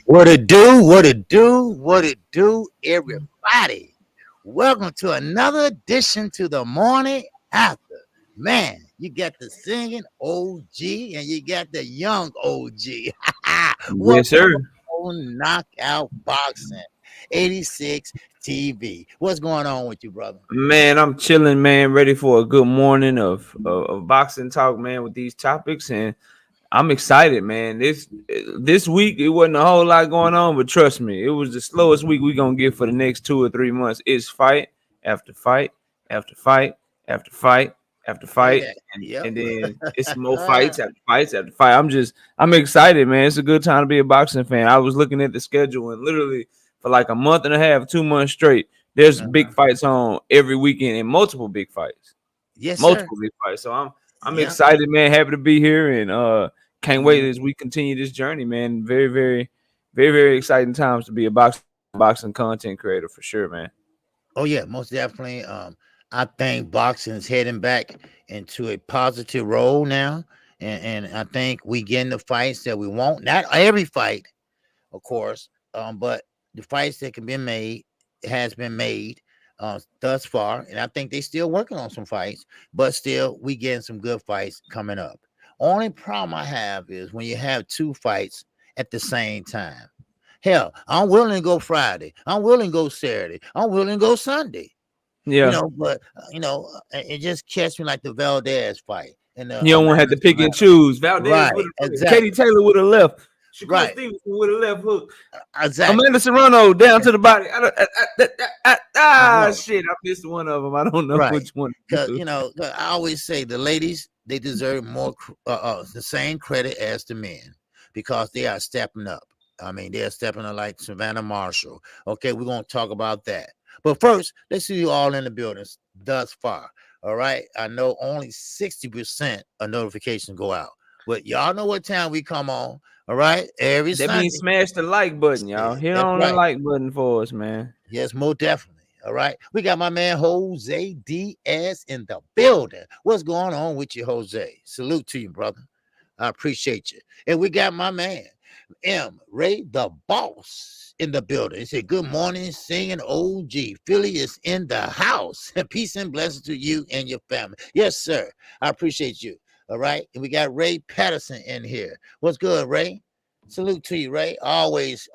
What it do? What it do? What it do, everybody? Welcome to another edition to the morning after. Man, you got the singing OG and you got the young OG. Yes, Welcome sir. on Knockout Boxing 86 TV. What's going on with you, brother? Man, I'm chilling, man, ready for a good morning of boxing talk, man, with these topics. And I'm excited, man. This week it wasn't a whole lot going on, but trust me, it was the slowest week we're gonna get for the next 2 or 3 months. It's fight after fight after fight after fight after Say fight, that. and, Yep. and then it's more fights after fights after fight. I'm excited, man. It's a good time to be a boxing fan. I was looking at the schedule and literally for like a month and a half, 2 months straight, there's big Uh-huh. fights on every weekend and multiple big fights. Yes, sir. Multiple big fights. So I'm Yep. excited, man. Happy to be here and can't wait Mhm. as we continue this journey, man. Very exciting times to be a boxing content creator for sure, man. Oh yeah, most definitely. I think boxing is heading back into a positive role now, and I think we getting the fights that we want. Not every fight, of course, but the fights that can be made has been made thus far, and I think they still working on some fights, but still we getting some good fights coming up. Only problem I have is when you have two fights at the same time. Hell, I'm willing to go Friday. I'm willing to go Saturday. I'm willing to go Sunday. Yeah. But it just catch me like the Valdez fight and the You don't want to have to pick and Savannah. choose. Valdez Right, would have Katie exactly. Taylor would have left. Shakur Right, Stevenson would have left hook. exactly. Amanda Serrano down to the body. I know. Shit. I missed one of them. I don't know Right. which one. Because, 'cause I always say the ladies, they deserve the same credit as the men because they are stepping up. I mean, they're stepping up like Savannah Marshall. Okay, we're going to talk about that. But first, let's see you all in the buildings thus far. All right. I know only 60% of notifications go out, but y'all know what time we come on. All right. Every That means Sunday. smash the like button, Yeah, y'all. Hit that's on the right. like button for us, man. Yes, most definitely. All right. We got my man Jose Diaz in the building. What's going on with you, Jose? Salute to you, brother. I appreciate you. And we got my man, M. Ray the Boss in the building. He said, good morning, singing OG. Philly is in the house. Peace and blessings to you and your family. Yes, sir. I appreciate you. All right. And we got Ray Patterson in here. What's good, Ray? Salute to you, Ray. Always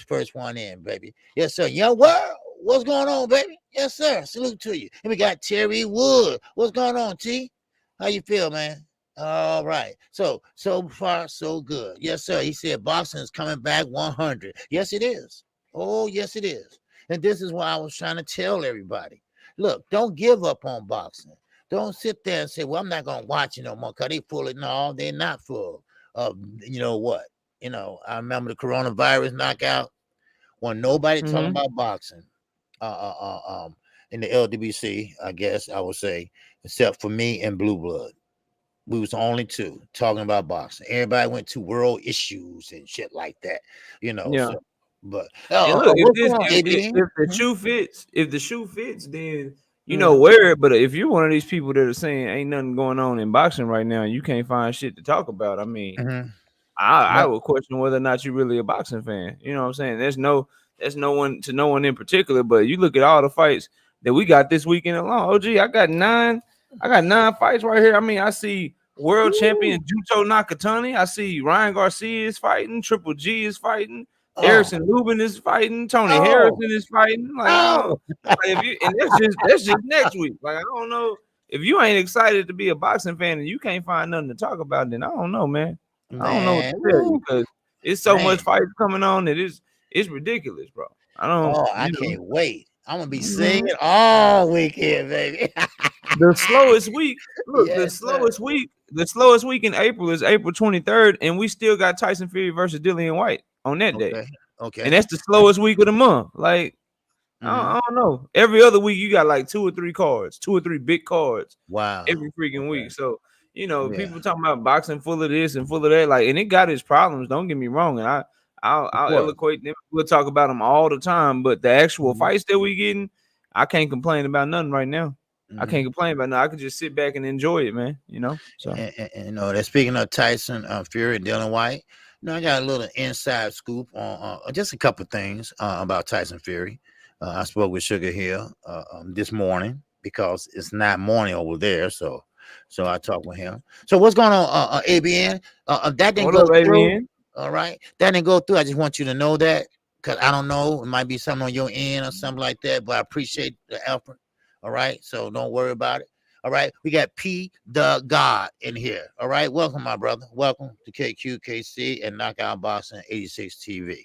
first one in, baby. Yes, sir. Young world. What's going on, baby? Yes, sir. Salute to you. And we got Terry Wood. What's going on, T? How you feel, man? All right. So far, so good. Yes, sir. He said boxing is coming back 100. Yes, it is. Oh, yes, it is. And this is why I was trying to tell everybody. Look, don't give up on boxing. Don't sit there and say, well, I'm not going to watch it no more because they full of, no, they're not full of, you know what? I remember the coronavirus knockout when nobody talking Mm-hmm. about boxing uh, in the LWC, I guess I would say, except for me and Blue Blood. We was the only two talking about boxing. Everybody went to world issues and shit like that, Yeah. So, but And look, what's going on, AB? if the shoe fits, then Mhm. wear it. But if you're one of these people that are saying ain't nothing going on in boxing right now, and you can't find shit to talk about, I mean, Mhm. I Right. would question whether or not you're really a boxing fan. You know what I'm saying? There's no one in particular, but you look at all the fights that we got this weekend alone. Oh gee, I got nine fights right here. I mean, I see world champion Woo. Juto Nakatani. I see Ryan Garcia is fighting, Triple G is fighting, Oh, Harrison Lubin is fighting, Tony oh, Harrison is fighting. Like I don't oh, like if you and that's just next week. Like I don't know if you ain't excited to be a boxing fan and you can't find nothing to talk about, then I don't know, man. I don't know what man, to tell you woo, because it's so man. much fights coming on that it's ridiculous, bro. I don't, Oh, I can't wait. I'm gonna be mhm. singing all weekend, baby. The slowest week. Look, Yes, sir. the slowest week in April is April 23rd, and we still got Tyson Fury versus Dillian White on that day, Okay. and Okay. that's the slowest week of the month. Like Hmm. I don't know. Every other week you got like two or three big cards Wow. every freaking Okay. week. So Yeah. people talking about boxing full of this and full of that, like, and it got its problems. Don't get me wrong, and Of I'll course. eloquate them. We'll talk about them all the time, but the actual Hmm. fights that we getting, I can't complain about nothing right now. I Hmm. can't complain about nothing. I could just sit back and enjoy it, man. So And, they're speaking of Tyson Fury and Dylan White. Now I got a little inside scoop on just a couple things about Tyson Fury. I spoke with Sugar Hill this morning because it's not morning over there, so I talked with him. So what's going on, ABN? That didn't What go up, through. ABN? All right, that didn't go through. I just want you to know that because I don't know, it might be something on your end or something like that, but I appreciate the effort. All right, so don't worry about it. All right, we got P the God in here. All right, welcome, my brother. Welcome to Kqkc and Knockout Boxing 86 TV.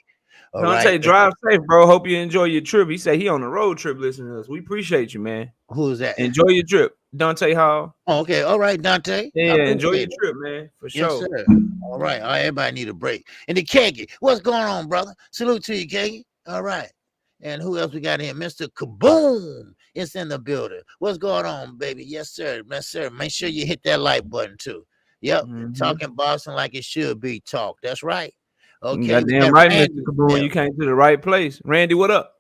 All right, Dante, drive safe, bro. Hope you enjoy your trip. He said he on the road trip listening to us. We appreciate you, man. who's that? Enjoy your trip. Dante Hall. Oh, okay, all right, Dante. I Yeah, enjoy your appreciate it. trip, man. For Yes, sure. sir. All right, everybody need a break. And the Keggy, what's going on, brother? Salute to you, Keggy. All right. And who else we got here? Mr. Kaboom is in the building. What's going on, baby? Yes, sir. Yes, sir. Make sure you hit that like button, too. Yep. Talking boxing like it should be talked. That's right. Okay. We Goddamn got right, Randy. Mr. Kaboom. You came to the right place. Randy, what up?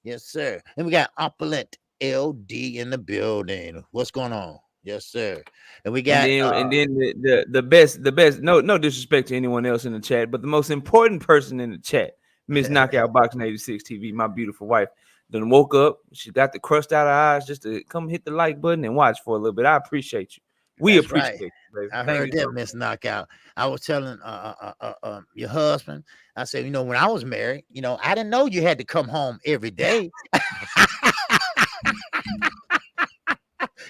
Yes, sir. And we got Opulent LD in the building. What's going on? Yes, sir. And we got And then the best, no disrespect to anyone else in the chat, but the most important person in the chat, Miss Knockout Boxing 86 TV, my beautiful wife. Then woke up, she got the crust out of her eyes just to come hit the like button and watch for a little bit. I appreciate you. We That's appreciate right. you, baby. I Thank heard you that, so Miss Knockout. I was telling your husband, I said, when I was married, I didn't know you had to come home every day.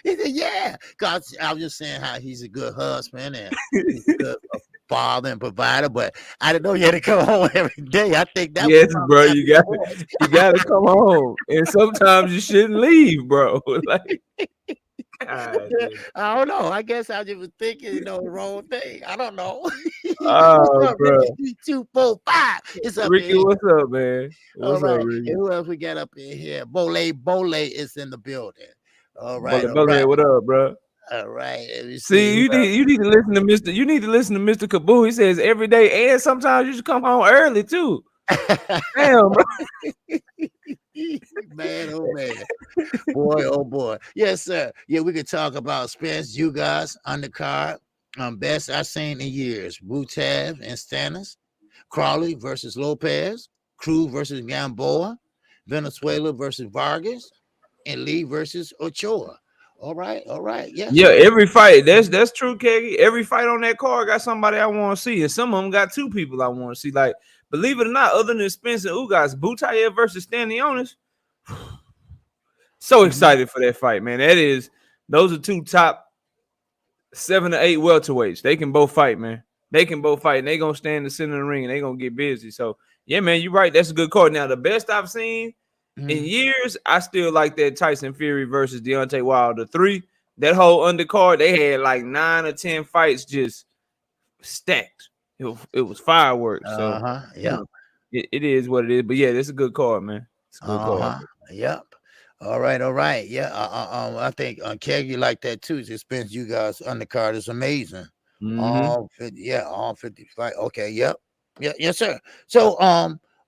He said, yeah. Because I was just saying how he's a good husband and he's a good father and provider, but I didn't know you had to come home every day. I think that yes, was bro. You gotta come home. And sometimes you shouldn't leave, bro. Like God, I don't know. I guess I just was thinking, the wrong thing. I don't know. What's oh, up, bro. Ricky 245? It's up Ricky, in here. what's up, man? All What's up, right. Ricky? And who else we got up in here? Bole is in the building. All right. All Bullet, right. what up, bro? All right. Let me See, see. you need to listen to Mr. You need to listen to Mr. Kaboo. He says every day, and sometimes you should come home early too. Damn, bro. Man, oh man. Boy, oh boy. Yes, sir. Yeah, we could talk about Spence, you guys, undercard. Best I've seen in years. Butav and Stannis. Crawley versus Lopez. Cruz versus Gamboa. Venezuela versus Vargas. And Lee versus Ochoa. All right, all right. Yes, Yeah, sir. every fight. That's true, Keggy. Every fight on that card got somebody I want to see, and some of them got two people I want to see. Like, believe it or not, other than Spence and Ugas, Butayev versus Stanionis. So excited for that fight, man. Those are two top 7 to 8 welterweights. They can both fight, man. They can both fight, and they gonna stand in the center of the ring, and they gonna get busy. So yeah, man, you're right. That's a good card. Now, the best I've seen in years, I still like that Tyson Fury versus Deontay Wilder 3. That whole undercard, they had like 9 or 10 fights just stacked. It was fireworks. So Yeah. it is what it is. But yeah, it's a good card, man. It's a good card. Yep. All right, all right. Yeah. I think Keg, you like that too. It spends you guys undercard is amazing. All 50, all 55. Okay, yep. Yeah, yes, sir. So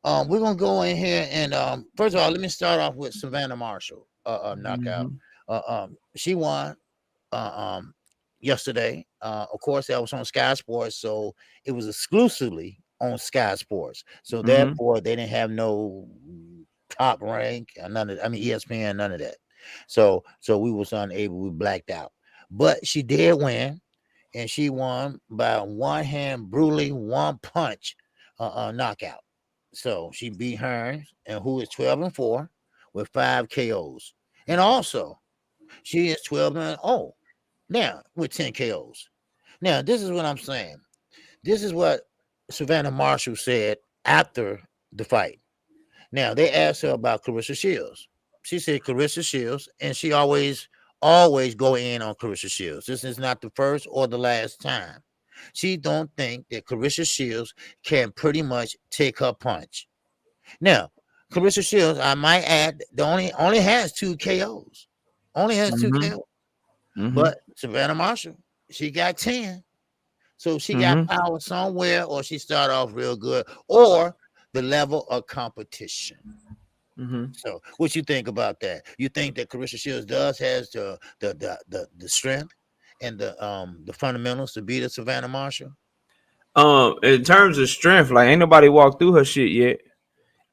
we're gonna go in here and first of all, let me start off with Savannah Marshall knockout. She won yesterday. Of course, that was on Sky Sports, so it was exclusively on Sky Sports. So therefore, they didn't have no top rank, none of. I mean, ESPN, none of that. So we was unable. We blacked out. But she did win, and she won by one hand, brutally, one punch, knockout. So she beat Hearns, and who is 12-4 with 5 KOs, and also she is 12-0 now with 10 KOs. Now, this is what I'm saying. This is what Savannah Marshall said after the fight. Now, they asked her about Clarissa Shields. She said Clarissa Shields, and she always go in on Clarissa Shields. This is not the first or the last time. She don't think that Clarissa Shields can pretty much take her punch. Now, Clarissa Shields, I might add, only has 2 KOs. Only has 2 KOs. But Savannah Marshall, she got 10. So she got power somewhere, or she started off real good, or the level of competition. So what you think about that? You think that Clarissa Shields has the strength and the fundamentals to beat a Savannah Marshall? In terms of strength, like ain't nobody walked through her shit yet.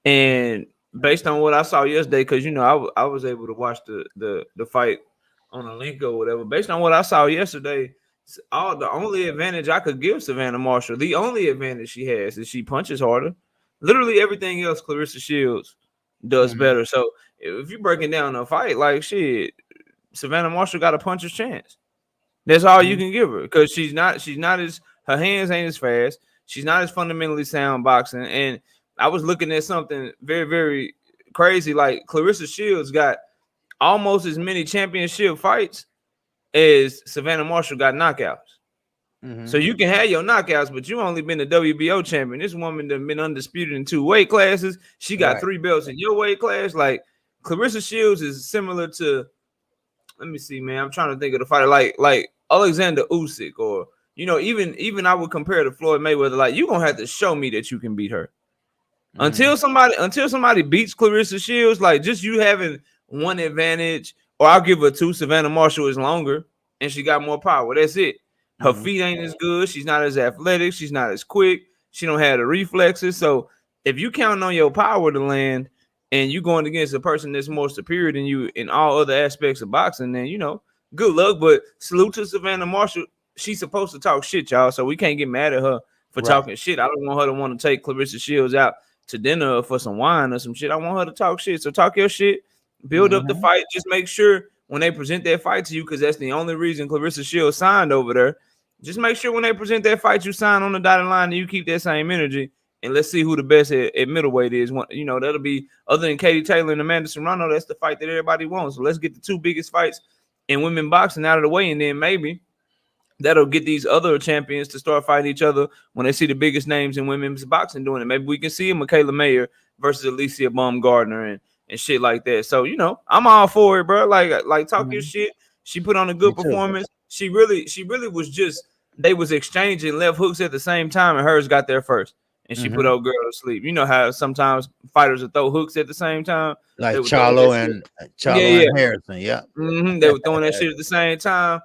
And based on what I saw yesterday, because you know I was able to watch the fight on a link or whatever. Based on what I saw yesterday, the only advantage I could give Savannah Marshall, the only advantage she has is she punches harder. Literally everything else, Clarissa Shields does better. So if you're breaking down a fight, like shit, Savannah Marshall got a puncher's chance. That's all you can give her because she's not as her hands ain't as fast. She's not as fundamentally sound boxing. And I was looking at something very, very crazy. Like Clarissa Shields got almost as many championship fights as Savannah Marshall got knockouts. So you can have your knockouts, but you only been a WBO champion. This woman done been undisputed in 2 weight classes. She got 3 belts in your weight class. Like Clarissa Shields is similar to, let me see, man. I'm trying to think of the fighter like Alexander Usyk, or you know, even I would compare to Floyd Mayweather. Like you're gonna have to show me that you can beat her. Until somebody beats Clarissa Shields, like just you having one advantage, or I'll give her 2. Savannah Marshall is longer and she got more power. That's it. Her feet ain't as good. She's not as athletic. She's not as quick. She don't have the reflexes. So if you count on your power to land and you going against a person that's more superior than you in all other aspects of boxing, then you know, good luck. But salute to Savannah Marshall. She's supposed to talk shit, y'all. So we can't get mad at her for talking shit. I don't want her to want to take Clarissa Shields out to dinner for some wine or some shit. I want her to talk shit. So talk your shit, build up the fight. Just make sure when they present that fight to you, because that's the only reason Clarissa Shields signed over there. Just make sure when they present that fight, you sign on the dotted line and you keep that same energy. And let's see who the best at middleweight is. You know, that'll be, other than Katie Taylor and Amanda Serrano, that's the fight that everybody wants. So let's get the 2 biggest fights in women boxing out of the way, and then maybe that'll get these other champions to start fighting each other when they see the biggest names in women's boxing doing it. Maybe we can see Michaela Mayer versus Alicia Baumgardner and shit like that. So, you know, I'm all for it, bro. Like talk your shit. She put on a good performance. She really was just, they was exchanging left hooks at the same time, and hers got there first. And she put old girl to sleep. You know how sometimes fighters will throw hooks at the same time? Like Charlo and Harrison, They were throwing that shit at the same time.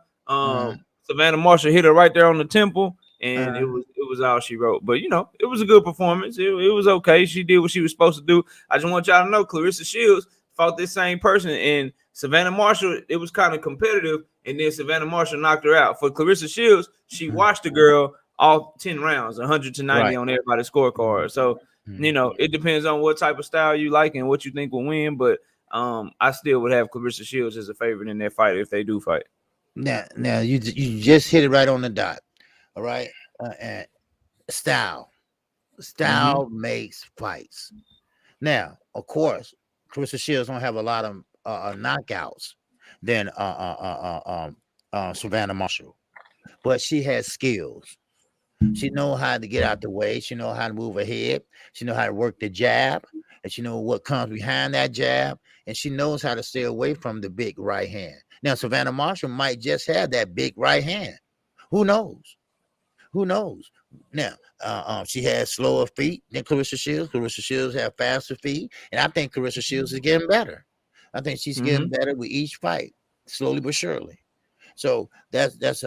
Savannah Marshall hit her right there on the temple, and it was all she wrote. But you know, it was a good performance. It was okay. She did what she was supposed to do. I just want y'all to know, Clarissa Shields fought this same person, and Savannah Marshall, it was kind of competitive, and then Savannah Marshall knocked her out. For Clarissa Shields, she watched the girl all 10 rounds, 100-90 on everybody's scorecard. So, you know, it depends on what type of style you like and what you think will win. But I still would have Clarissa Shields as a favorite in that fight if they do fight. Now you just hit it right on the dot. All right. And style makes fights. Now, of course, Clarissa Shields don't have a lot of knockouts than Savannah Marshall, but she has skills. She knows how to get out the way. She knows how to move her head. She knows how to work the jab, and she knows what comes behind that jab, and she knows how to stay away from the big right hand. Now, Savannah Marshall might just have that big right hand. Who knows? Now, she has slower feet than Clarissa Shields. Clarissa Shields have faster feet, and I think Clarissa Shields is getting better. I think she's getting better with each fight, slowly but surely. So that's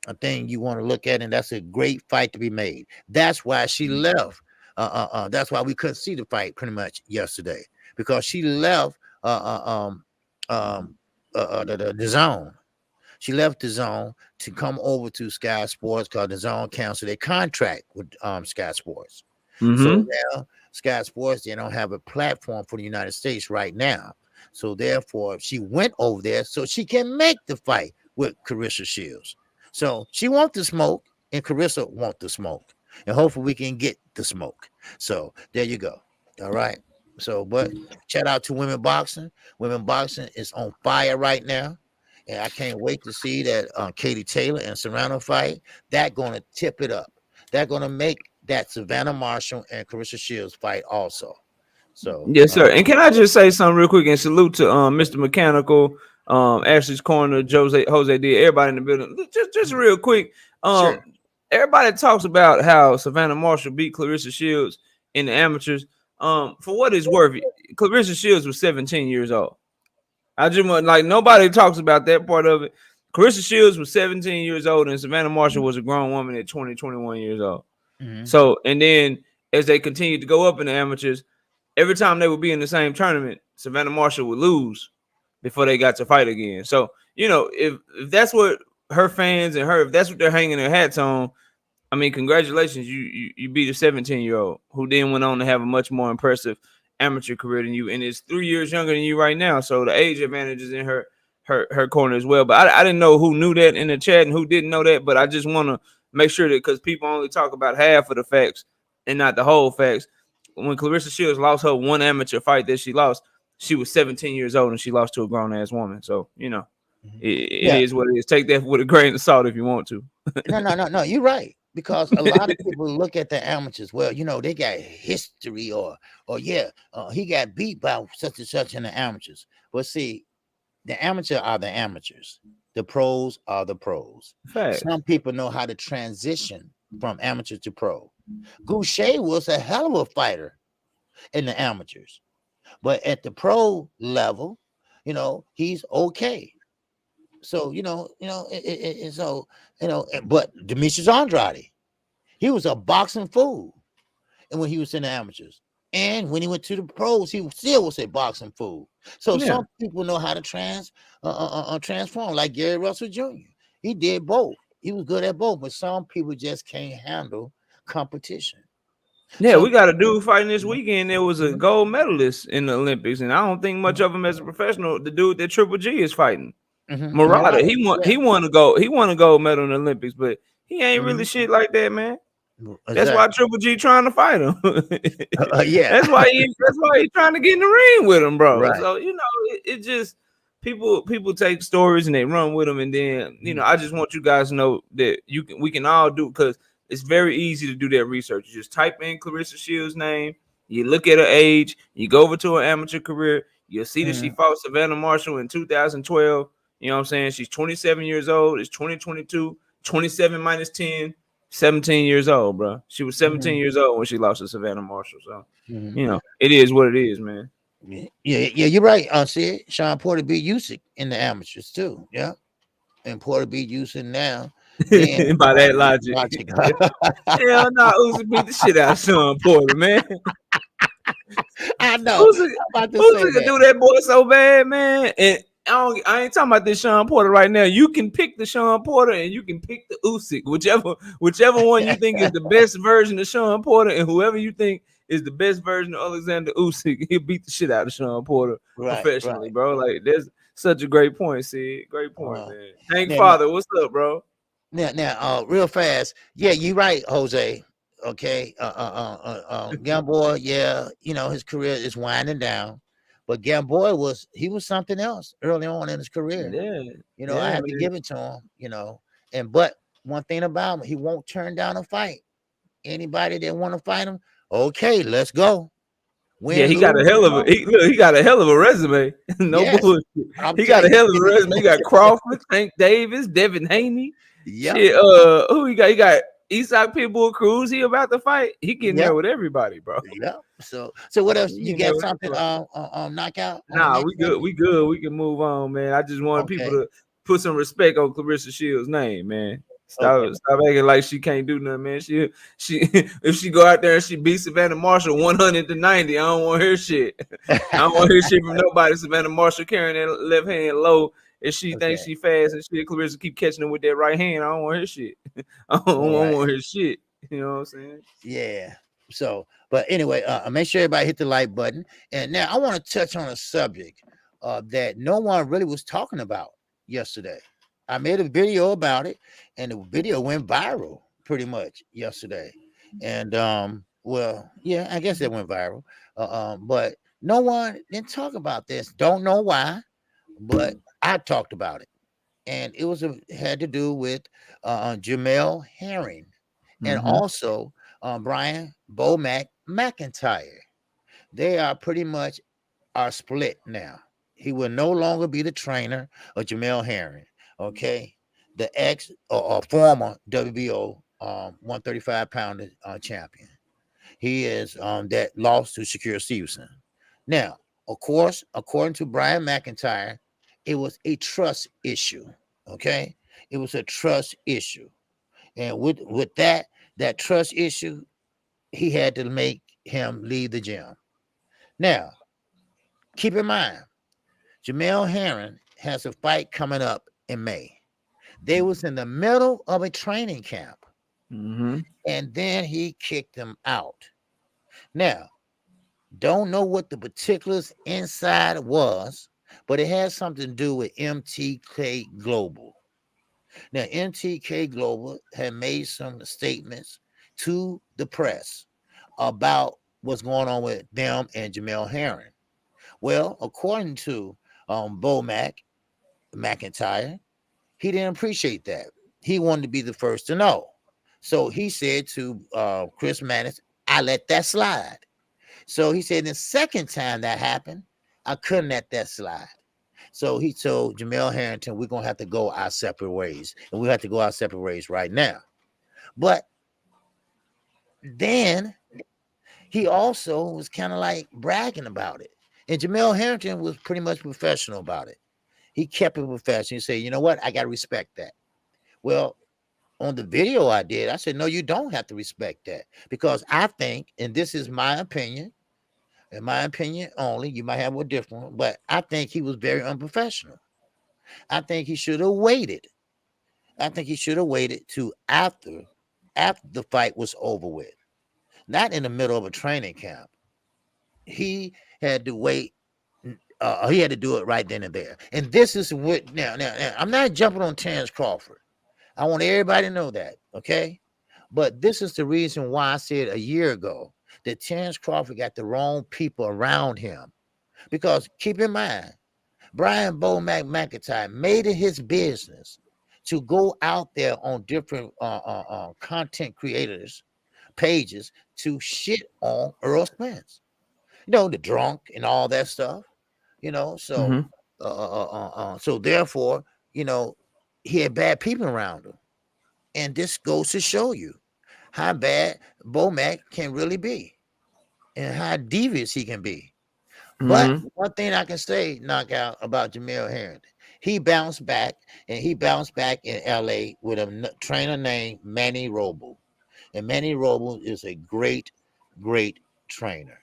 a thing you want to look at, and that's a great fight to be made. That's why she left. That's why we couldn't see the fight pretty much yesterday, because she left the zone. She left the zone to come over to Sky Sports, because the zone canceled their contract with Sky Sports. So now Sky Sports, they don't have a platform for the United States right now. So therefore, she went over there so she can make the fight with Clarissa Shields. So she wants the smoke, and Clarissa wants the smoke. And hopefully we can get the smoke. So there you go. All right. So, but shout out to women boxing. Women boxing is on fire right now. And I can't wait to see that Katie Taylor and Serrano fight. That's going to tip it up. They're going to make that Savannah Marshall and Clarissa Shields fight also. So yes, sir. And can I just say something real quick and salute to Mr. Mechanical, Ashley's Corner, Jose D, everybody in the building. Just real quick. Sure. Everybody talks about how Savannah Marshall beat Clarissa Shields in the amateurs. For what it's worth, Clarissa Shields was 17 years old. I just want, like, nobody talks about that part of it. Clarissa Shields was 17 years old, and Savannah Marshall was a grown woman at 20, 21 years old. Mm-hmm. So, and then as they continued to go up in the amateurs, every time they would be in the same tournament, Savannah Marshall would lose before they got to fight again. So, you know, if that's what her fans and her, if that's what they're hanging their hats on, I mean, congratulations, you beat a 17-year-old who then went on to have a much more impressive amateur career than you, and is 3 years younger than you right now. So the age advantage is in her corner as well. But I didn't know who knew that in the chat and who didn't know that. But I just want to make sure that, because people only talk about half of the facts and not the whole facts. When Clarissa Shields lost her one amateur fight that she lost, she was 17 years old and she lost to a grown ass woman. So, you know, it is what it is. Take that with a grain of salt if you want to. No. You're right. Because a lot of people look at the amateurs. Well, you know, they got history, or he got beat by such and such in the amateurs. But see, the amateur are the amateurs. The pros are the pros. Fact. Some people know how to transition from amateur to pro. Kqkc was a hell of a fighter in the amateurs, but at the pro level, you know, he's okay. So but Demetrius Andrade, he was a boxing fool, and when he was in the amateurs, and when he went to the pros, he still was a boxing fool. So some people know how to transform, like Gary Russell Jr. He did both. He was good at both, but some people just can't handle competition. Yeah, we got a dude fighting this weekend. There was a gold medalist in the Olympics, and I don't think much of him as a professional. The dude that Triple G is fighting. Murata, he won a gold medal in the Olympics, but he ain't really shit like that, man. That's why Triple G trying to fight him. That's why he's trying to get in the ring with him, bro. Right. So you know, it just people take stories and they run with them, and then you know, I just want you guys to know that we can all do, because it's very easy to do that research. You just type in Clarissa Shields' name, you look at her age, you go over to her amateur career, you'll see that she fought Savannah Marshall in 2012. You know what I'm saying? She's 27 years old. It's 2022. 27 minus 10, 17 years old, bro. She was 17 years old when she lost to Savannah Marshall. So, you know, it is what it is, man. Yeah, you're right. See, Sean Porter beat Usyk in the amateurs too. Yeah, and Porter beat Usyk now. By that logic. Hell no, Usyk beat the shit out of Sean Porter, man. I know. Usyk do that boy so bad, man. And I ain't talking about this Sean Porter right now. You can pick the Sean Porter and you can pick the Usyk, whichever one you think is the best version of Sean Porter, and whoever you think is the best version of Alexander Usyk, he'll beat the shit out of Sean Porter professionally, bro. Like, there's such a great point, Sid. Great point, man. Thank Father. What's up, bro? Now, real fast. Yeah, you're right, Jose. Okay. Gamboa, yeah, you know, his career is winding down. But Gamboa was something else early on in his career. Yeah. You know, I have to give it to him, you know. But one thing about him, he won't turn down a fight. Anybody that want to fight him, okay, let's go. He got a hell of a resume. Bullshit. He got a hell of a resume. He got Crawford, Tank Davis, Devin Haney. Yeah. Who he got? He got Isak Pitbull Cruz. He about to fight. He getting there with everybody, bro. Yeah. So what else? You got something on knockout? Nah, we good. We good. We can move on, man. I just want people to put some respect on Clarissa Shields' name, man. Stop acting like she can't do nothing, man. She if she go out there and she beat Savannah Marshall 100-90, I don't want her shit. I don't want her shit from nobody. Savannah Marshall carrying that left hand low, and she thinks she fast, and she Clarissa keep catching her with that right hand. I don't want her shit. I don't want her shit. You know what I'm saying? Yeah. So, but anyway, make sure everybody hit the like button. And now I want to touch on a subject that no one really was talking about yesterday. I made a video about it, and the video went viral pretty much yesterday. And I guess it went viral. But no one didn't talk about this. Don't know why, but I talked about it, and it had to do with Jamel Herring, and also Brian Bomac McIntyre. They are pretty much split now. He will no longer be the trainer of Jamel Herring. Okay, the ex or former WBO 135-pounder champion. He is that lost to Shakur Stevenson. Now, of course, according to Brian McIntyre, it was a trust issue. Okay, it was a trust issue, and with that trust issue, he had to make him leave the gym. Now, keep in mind, Jamel Herring has a fight coming up in May. They was in the middle of a training camp, and then he kicked him out. Now, don't know what the particulars inside was, but it has something to do with MTK Global. Now, MTK Global had made some statements to the press about what's going on with them and Jamel Herring. Well, according to Bo McIntyre, he didn't appreciate that. He wanted to be the first to know. So he said to Chris Mannix, I let that slide. So he said the second time that happened, I couldn't let that slide. So he told Jamel Harrington, we're going to have to go our separate ways. And we have to go our separate ways right now. But then he also was kind of like bragging about it. And Jamel Harrington was pretty much professional about it. He kept it professional. He said, you know what? I got to respect that. Well, on the video I did, I said, no, you don't have to respect that. Because I think, and this is my opinion, in my opinion only, you might have a different one, but I think he was very unprofessional. I think he should have waited. I think he should have waited to after the fight was over with. Not in the middle of a training camp. He had to wait. He had to do it right then and there. And this is what now, I'm not jumping on Terrence Crawford. I want everybody to know that, okay? But this is the reason why I said a year ago that Terrence Crawford got the wrong people around him. Because keep in mind, Brian Bo McIntyre made it his business to go out there on different content creators' pages to shit on Earl Spence. You know, the drunk and all that stuff. You know, so so therefore, you know, he had bad people around him. And this goes to show you how bad Bo Mac can really be and how devious he can be. But one thing I can say, Knockout, about Jamel Harrington, he bounced back, and he bounced back in LA with a trainer named Manny Roble. And Manny Roble is a great, great trainer.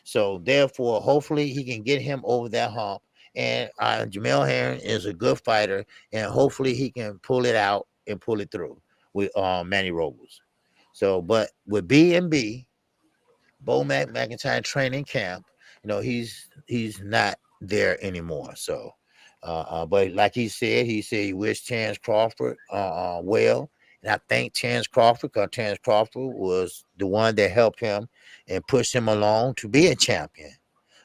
So therefore, hopefully he can get him over that hump. And Jamel Herring is a good fighter, and hopefully he can pull it out and pull it through with Manny Robles. So, but with B&B, Bo McIntyre training camp, you know, he's not there anymore. So, but like he said he wished Terrence Crawford well. And I thank Terrence Crawford, because Terrence Crawford was the one that helped him and pushed him along to be a champion.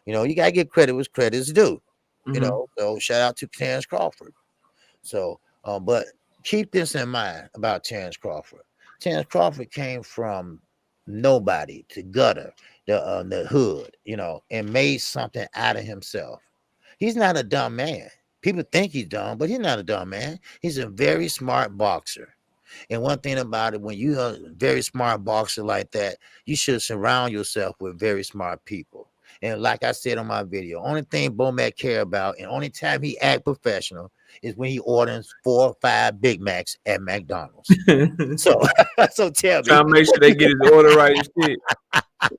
You know, you got to give credit where credit's due. You know, so shout out to Terrence Crawford. So, but keep this in mind about Terrence Crawford. Terrence Crawford came from nobody to gutter, the hood, you know, and made something out of himself. He's not a dumb man. People think he's dumb, but he's not a dumb man. He's a very smart boxer. And one thing about it, when you're a very smart boxer like that, you should surround yourself with very smart people. And like I said on my video, only thing Bo Mac care about, and only time he act professional, is when he orders 4 or 5 Big Macs at McDonald's. so tell me. Trying to make sure they get his order right and shit.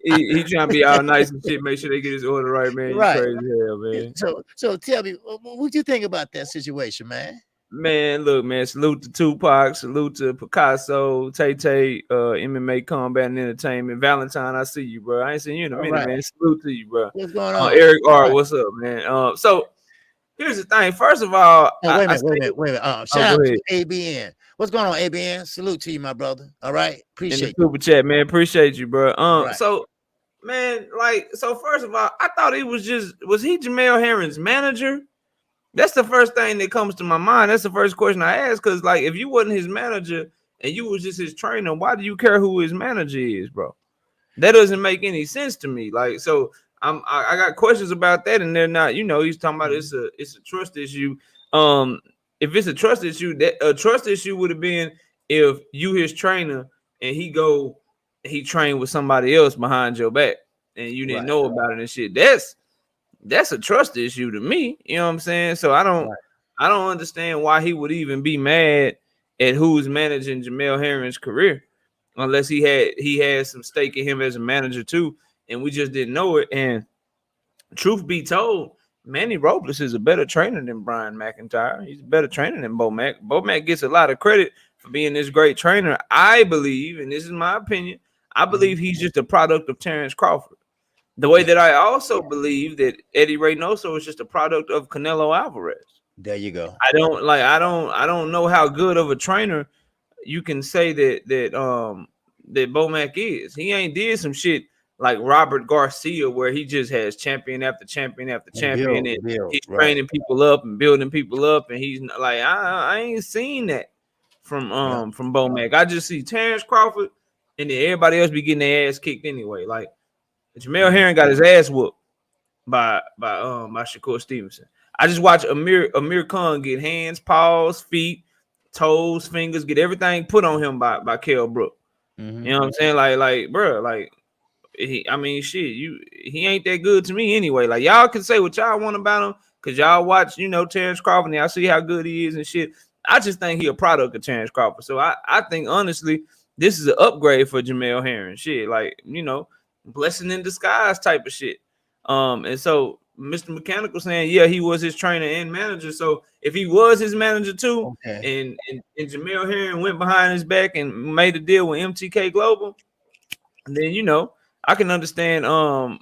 He trying to be all nice and shit. Make sure they get his order right, man. Right. You crazy hell, man. So tell me, what you think about that situation, man? Man, look, man, salute to Tupac, salute to Kqkc, Tay, MMA Combat and Entertainment. Valentine, I see you, bro. I ain't seen you in a minute, man. Salute to you, bro. What's going on? Eric R, what's up, man? So here's the thing. First of all, wait a minute. Shout out to ABN. What's going on, ABN? Salute to you, my brother. All right, appreciate you. Super chat, man. Appreciate you, bro. Right. So, man, so first of all, I thought he was he Jamel Herring's manager? That's the first thing that comes to my mind. That's the first question I asked, because like if you wasn't his manager and you was just his trainer, why do you care who his manager is, bro? That doesn't make any sense to me. Like, so I got questions about that, and they're not, you know, he's talking about it's a trust issue. If it's a trust issue, that a trust issue would have been if you his trainer and he trained with somebody else behind your back and you didn't know about it and shit. That's a trust issue to me. You know what I'm saying? So I don't I don't understand why he would even be mad at who's managing Jamel Herring's career, unless he had some stake in him as a manager too, and we just didn't know it. And truth be told, Manny Robles is a better trainer than Brian McIntyre. He's a better trainer than Bo Mac. Bo Mac gets a lot of credit for being this great trainer. I believe, and this is my opinion, I believe he's just a product of Terrence Crawford. The way that I also believe that Eddie Reynoso is just a product of Canelo Alvarez. There you go. I don't know how good of a trainer you can say that Bo Mac is. He ain't did some shit like Robert Garcia, where he just has champion after champion after champion, and he's training people up and building people up, and he's like, I ain't seen that from Bo Mac. I just see Terrence Crawford, and then everybody else be getting their ass kicked anyway. Like Jamel Herring got his ass whooped by Shakur Stevenson. I just watched Amir Khan get hands, paws, feet, toes, fingers, get everything put on him by Kell Brook. You know what I'm saying? Like, bro, like. He ain't that good to me anyway. Like, y'all can say what y'all want about him because y'all watch, Terrence Crawford, and y'all see how good he is and shit. I just think he a product of Terrence Crawford. So I think honestly, this is an upgrade for Jamel Herring. Shit, like, blessing in disguise type of shit. And so Mr. Mechanical saying, yeah, he was his trainer and manager. So if he was his manager too, and Jamel Herring went behind his back and made a deal with MTK Global, then I can understand him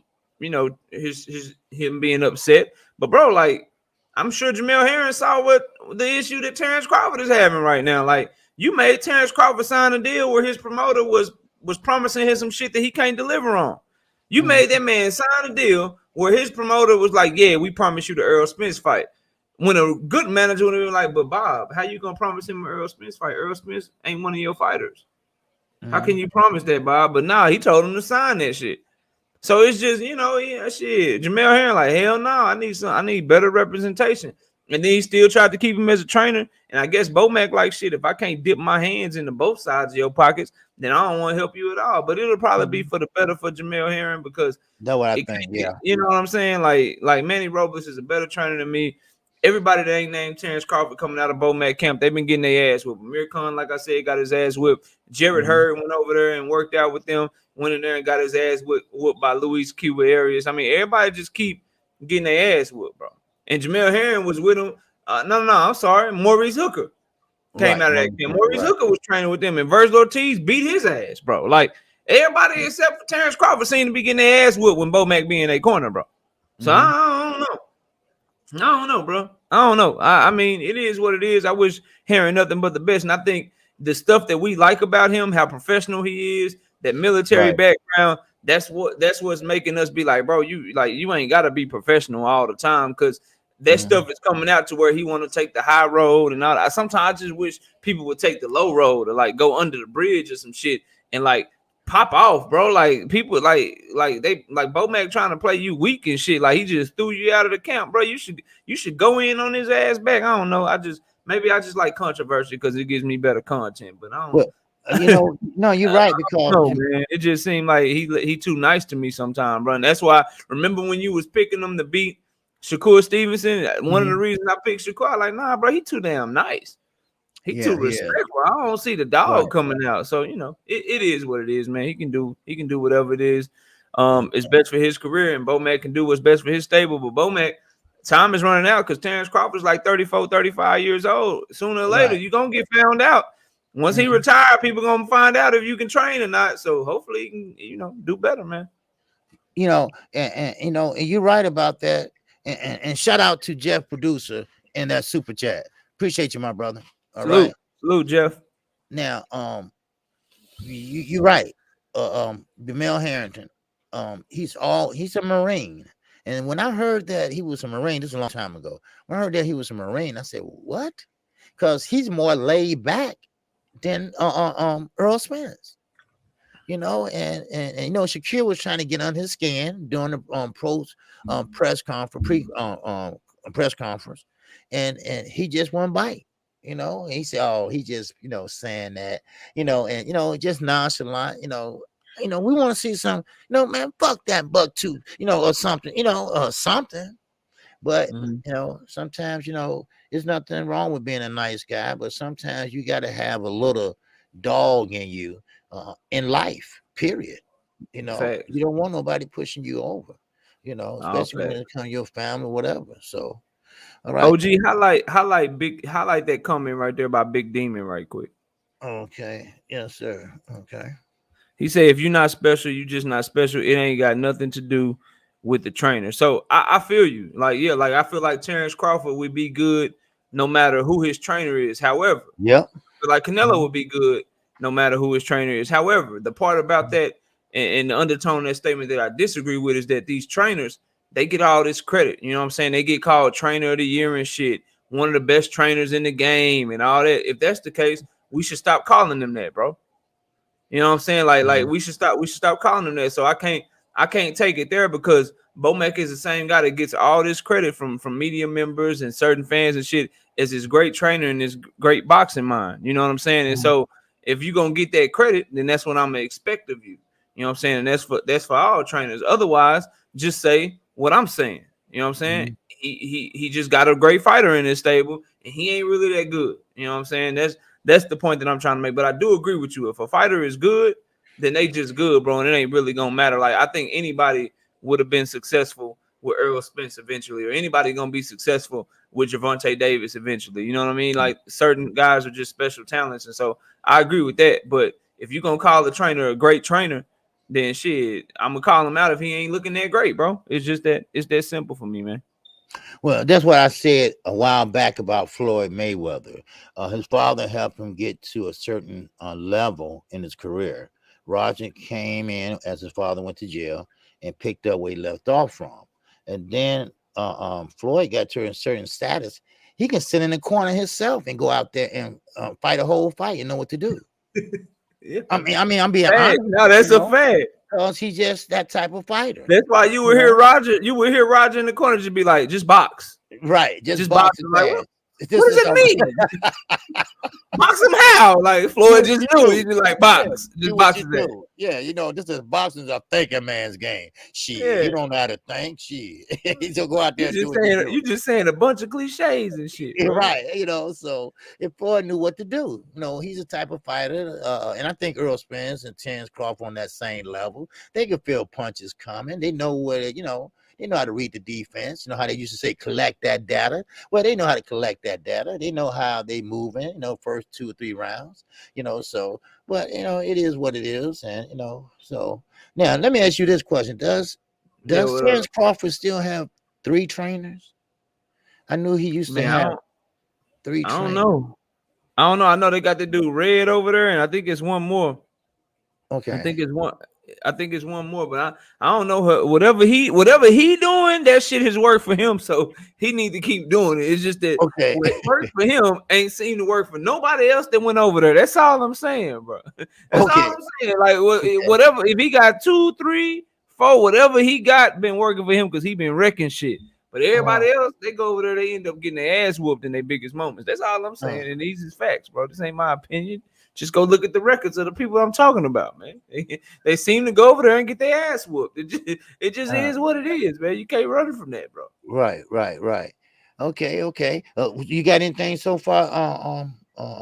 being upset. But bro, like, I'm sure Jamel Herring saw what the issue that Terrence Crawford is having right now. Like, you made Terrence Crawford sign a deal where his promoter was promising him some shit that he can't deliver on. You made that man sign a deal where his promoter was like, yeah, we promise you the Earl Spence fight. When a good manager would have been like, but Bob, how you gonna promise him an Earl Spence fight? Earl Spence ain't one of your fighters. How can you promise that, Bob? But nah, he told him to sign that shit. So it's just, shit. Jamel Herring, like, hell no, I need better representation. And then he still tried to keep him as a trainer. And I guess Bo Mac like, shit, if I can't dip my hands into both sides of your pockets, then I don't want to help you at all. But it'll probably be for the better for Jamel Herring because that's what I think. Yeah, you know what I'm saying? Like Manny Robles is a better trainer than me. Everybody that ain't named Terrence Crawford coming out of Bo Mac camp, they've been getting their ass whipped. Amir Khan, like I said, got his ass whipped. Jared Hurd went over there and worked out with them, went in there and got his ass whooped by Luis Cuba Arias. I mean, everybody just keep getting their ass whooped, bro. And Jamel Herring was with him. I'm sorry. Maurice Hooker came out of that camp. Maurice Hooker was training with them, and Virgil Ortiz beat his ass, bro. Like, everybody except for Terrence Crawford seemed to be getting their ass whooped when Bo Mac be in their corner, bro. So I don't know. I don't know, bro. I don't know. I mean, it is what it is. I wish Herring nothing but the best. And I think the stuff that we like about him, how professional he is, that military background, that's what's making us be like, bro, you ain't got to be professional all the time because that stuff is coming out to where he want to take the high road and all that. Sometimes I just wish people would take the low road or like go under the bridge or some shit and like pop off, bro. Like people like Bo Mac trying to play you weak and shit. Like he just threw you out of the camp, bro. You should go in on his ass back. I don't know. I just like controversy because it gives me better content. But I don't. No, you're right because man, it just seemed like he too nice to me sometimes, bro. And that's why. Remember when you was picking him to beat Shakur Stevenson? One of the reasons I picked Shakur, I like, nah, bro, he too damn nice. He too respectful. I don't see the dog coming out. So, it is what it is, man. He can do whatever it is. It's best for his career, and Bo Mac can do what's best for his stable. But Bo Mac, time is running out because Terrence Crawford's like 34, 35 years old. Sooner or later, you're going to get found out. Once he retired, people going to find out if you can train or not. So hopefully he can, do better, man. And you're right about that. And shout out to Jeff Producer in that super chat. Appreciate you, my brother. All right. Salute, Jeff. Now, you're right. Jamel Harrington, he's a Marine. And when I heard that he was a Marine, this was a long time ago. When I heard that he was a Marine, I said, what? Because he's more laid back than Earl Spence. And Shakir was trying to get on his skin during the press conference, and he just won't bite. He said, "Oh, he just, saying that, and just nonchalant, we want to see some, man, fuck that buck tooth, or something, something." But Mhm. sometimes there's nothing wrong with being a nice guy, but sometimes you got to have a little dog in you in life. Period. Facts. You don't want nobody pushing you over. All Especially when facts. it comes to your family, whatever. So, all right. OG, highlight that comment right there by Big Demon right quick. Okay. Yes, sir. Okay. He said, if you're not special, you just not special. It ain't got nothing to do with the trainer. So I feel you. Like, yeah, like I feel like Terrence Crawford would be good no matter who his trainer is. However, Yep. I feel like Canelo would be good no matter who his trainer is. However, the part about that and the undertone of that statement that I disagree with is that these trainers, they get all this credit. You know what I'm saying? They get called trainer of the year and shit, one of the best trainers in the game and all that. If that's the case, we should stop calling them that, bro. You know what I'm saying? Like we should stop calling them that. So I can't take it there because Bomac is the same guy that gets all this credit from media members and certain fans and shit as his great trainer and his great boxing mind. You know what I'm saying? And so if you're gonna get that credit, then that's what I'm gonna expect of you. You know what I'm saying? And that's for all trainers. Otherwise, just say what I'm saying. You know what I'm saying? Mhm. He just got a great fighter in his stable, and he ain't really that good. You know what I'm saying? That's the point that I'm trying to make. But I do agree with you. If a fighter is good, then they just good, bro, and it ain't really gonna matter. Like I think anybody would have been successful with Earl Spence eventually, or anybody gonna be successful with Gervonta Davis eventually. You know what I mean? Like certain guys are just special talents, and so I agree with that. But if you're gonna call a trainer a great trainer, then shit, I'm gonna call him out if he ain't looking that great, bro. It's just that it's that simple for me, man. Well, that's what I said a while back about Floyd Mayweather. His father helped him get to a certain level in his career. Roger came in as his father went to jail and picked up where he left off from. And then Floyd got to a certain status. He can sit in the corner himself and go out there and fight a whole fight and know what to do. Yeah. I'm being Fact. honest. No, that's a fact. Because he's just that type of fighter. That's why you would hear Roger. You would hear Roger in the corner just be like, "Just box, Right? Just box." box his Like, ass. what does it mean? Box him how? Like Floyd just do. He just like box. Yeah, Just box his ass. Yeah, this is boxing's a thinking man's game. Shit, Yeah. he don't know how to think. Shit, he just go out there and do what You just saying a bunch of cliches and shit, bro. Right? So if Floyd knew what to do, he's a type of fighter, and I think Earl Spence and Terrence Crawford on that same level. They can feel punches coming. They know where They know how to read the defense. How they used to say collect that data. Well, they know how to collect that data. They know how they move in, first 2 or 3 rounds, but it is what it is. And, so now let me ask you this question. Does Terrence Crawford still have 3 trainers? I knew he used to have 3 trainers. I don't know. I know they got the dude Red over there, and I think it's one more. Okay. I think it's one more, but I don't know whatever he doing, that shit has worked for him, so he need to keep doing it. It's just that what worked for him ain't seem to work for nobody else that went over there. That's all I'm saying, bro. That's all I'm saying. Like whatever, if he got 2, 3, 4, whatever he got been working for him because he been wrecking shit. But everybody else, they go over there, they end up getting their ass whooped in their biggest moments. That's all I'm saying. And these is facts, bro. This ain't my opinion. Just go look at the records of the people I'm talking about, man. They seem to go over there and get their ass whooped. It just is what it is, man. You can't run from that, bro. Right. Okay. You got anything so far?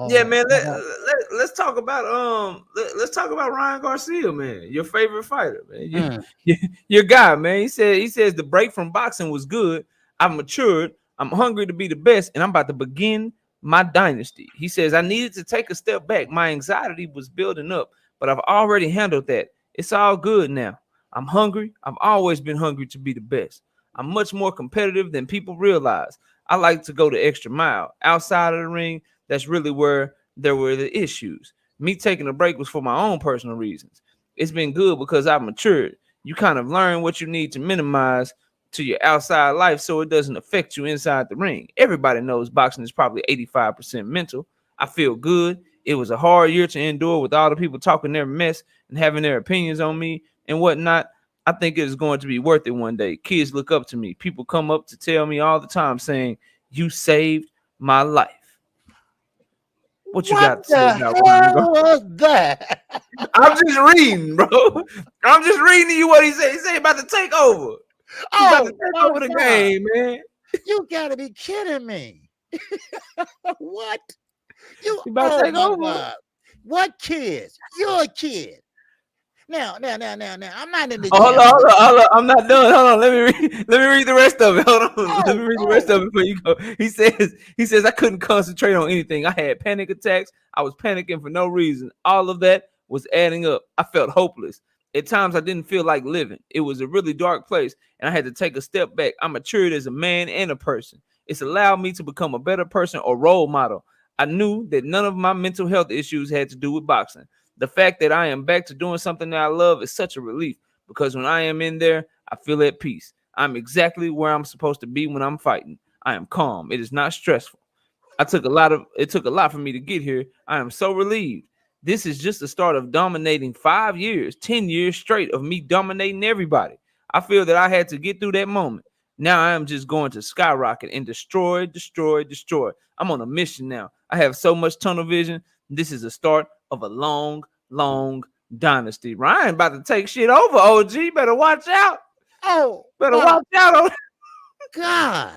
Yeah, man. Let's talk about Ryan Garcia, man. Your favorite fighter, man. Your guy, man. He says the break from boxing was good. I've matured. I'm hungry to be the best, and I'm about to begin my dynasty. He says, I needed to take a step back. My anxiety was building up, but I've already handled that. It's all good now. I'm hungry. I've always been hungry to be the best. I'm much more competitive than people realize. I like to go the extra mile. Outside of the ring, that's really where there were the issues. Me taking a break was for my own personal reasons. It's been good because I've matured. You kind of learn what you need to minimize to your outside life so it doesn't affect you inside the ring. Everybody knows boxing is probably 85% mental. I feel good. It was a hard year to endure with all the people talking their mess and having their opinions on me and whatnot. I think it is going to be worth it one day. Kids look up to me. People come up to tell me all the time saying, you saved my life. What you got to say about was that? I'm just reading, bro. I'm just reading to you what he said. He said about to take over. He's about to take over the game, man. You gotta be kidding me. What? You, You about to oh take my over? God. What kids? You're a kid. Now. I'm not in the Oh, hold gym. on, hold on, hold on. I'm not done. Hold on. Let me read the rest of it. Hold on. Let me read the rest Oh, of it before you go. He says I couldn't concentrate on anything. I had panic attacks. I was panicking for no reason. All of that was adding up. I felt hopeless. At times I didn't feel like living. It was a really dark place, and I had to take a step back. I matured as a man and a person. It's allowed me to become a better person or role model. I knew that none of my mental health issues had to do with boxing. The fact that I am back to doing something that I love is such a relief because when I am in there, I feel at peace. I'm exactly where I'm supposed to be when I'm fighting. I am calm. It is not stressful. It took a lot for me to get here. I am so relieved. This is just the start of dominating 5 years, 10 years straight of me dominating everybody. I feel that I had to get through that moment. Now I am just going to skyrocket and destroy, destroy, destroy. I'm on a mission now. I have so much tunnel vision. This is the start of a long, long dynasty. Ryan about to take shit over, OG. Better watch out. oh Better my watch out. God.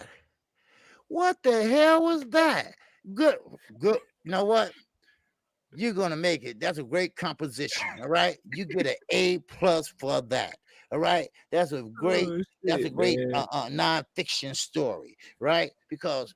What the hell was that? Good. Good. You know what? You're gonna make it. That's a great composition. All right. You get an A+ for that. All right. Oh, That's a shit, great man. nonfiction story, right? Because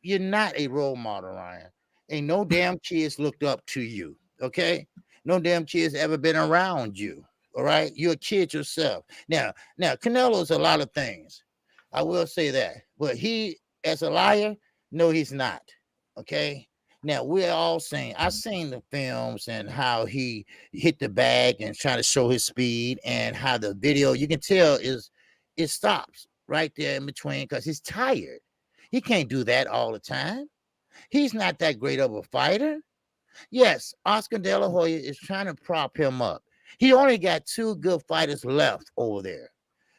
you're not a role model, Ryan. Ain't no damn kids looked up to you. Okay. No damn kids ever been around you. All right. You're a kid yourself. Now Canelo's a lot of things. I will say that. But he as a liar, no, he's not. Okay. Now we're all saying I've seen the films and how he hit the bag and trying to show his speed and how the video you can tell is it stops right there in between because he's tired. He can't do that all the time. He's not that great of a fighter. Yes, Oscar De La Hoya is trying to prop him up. He only got two good fighters left over there.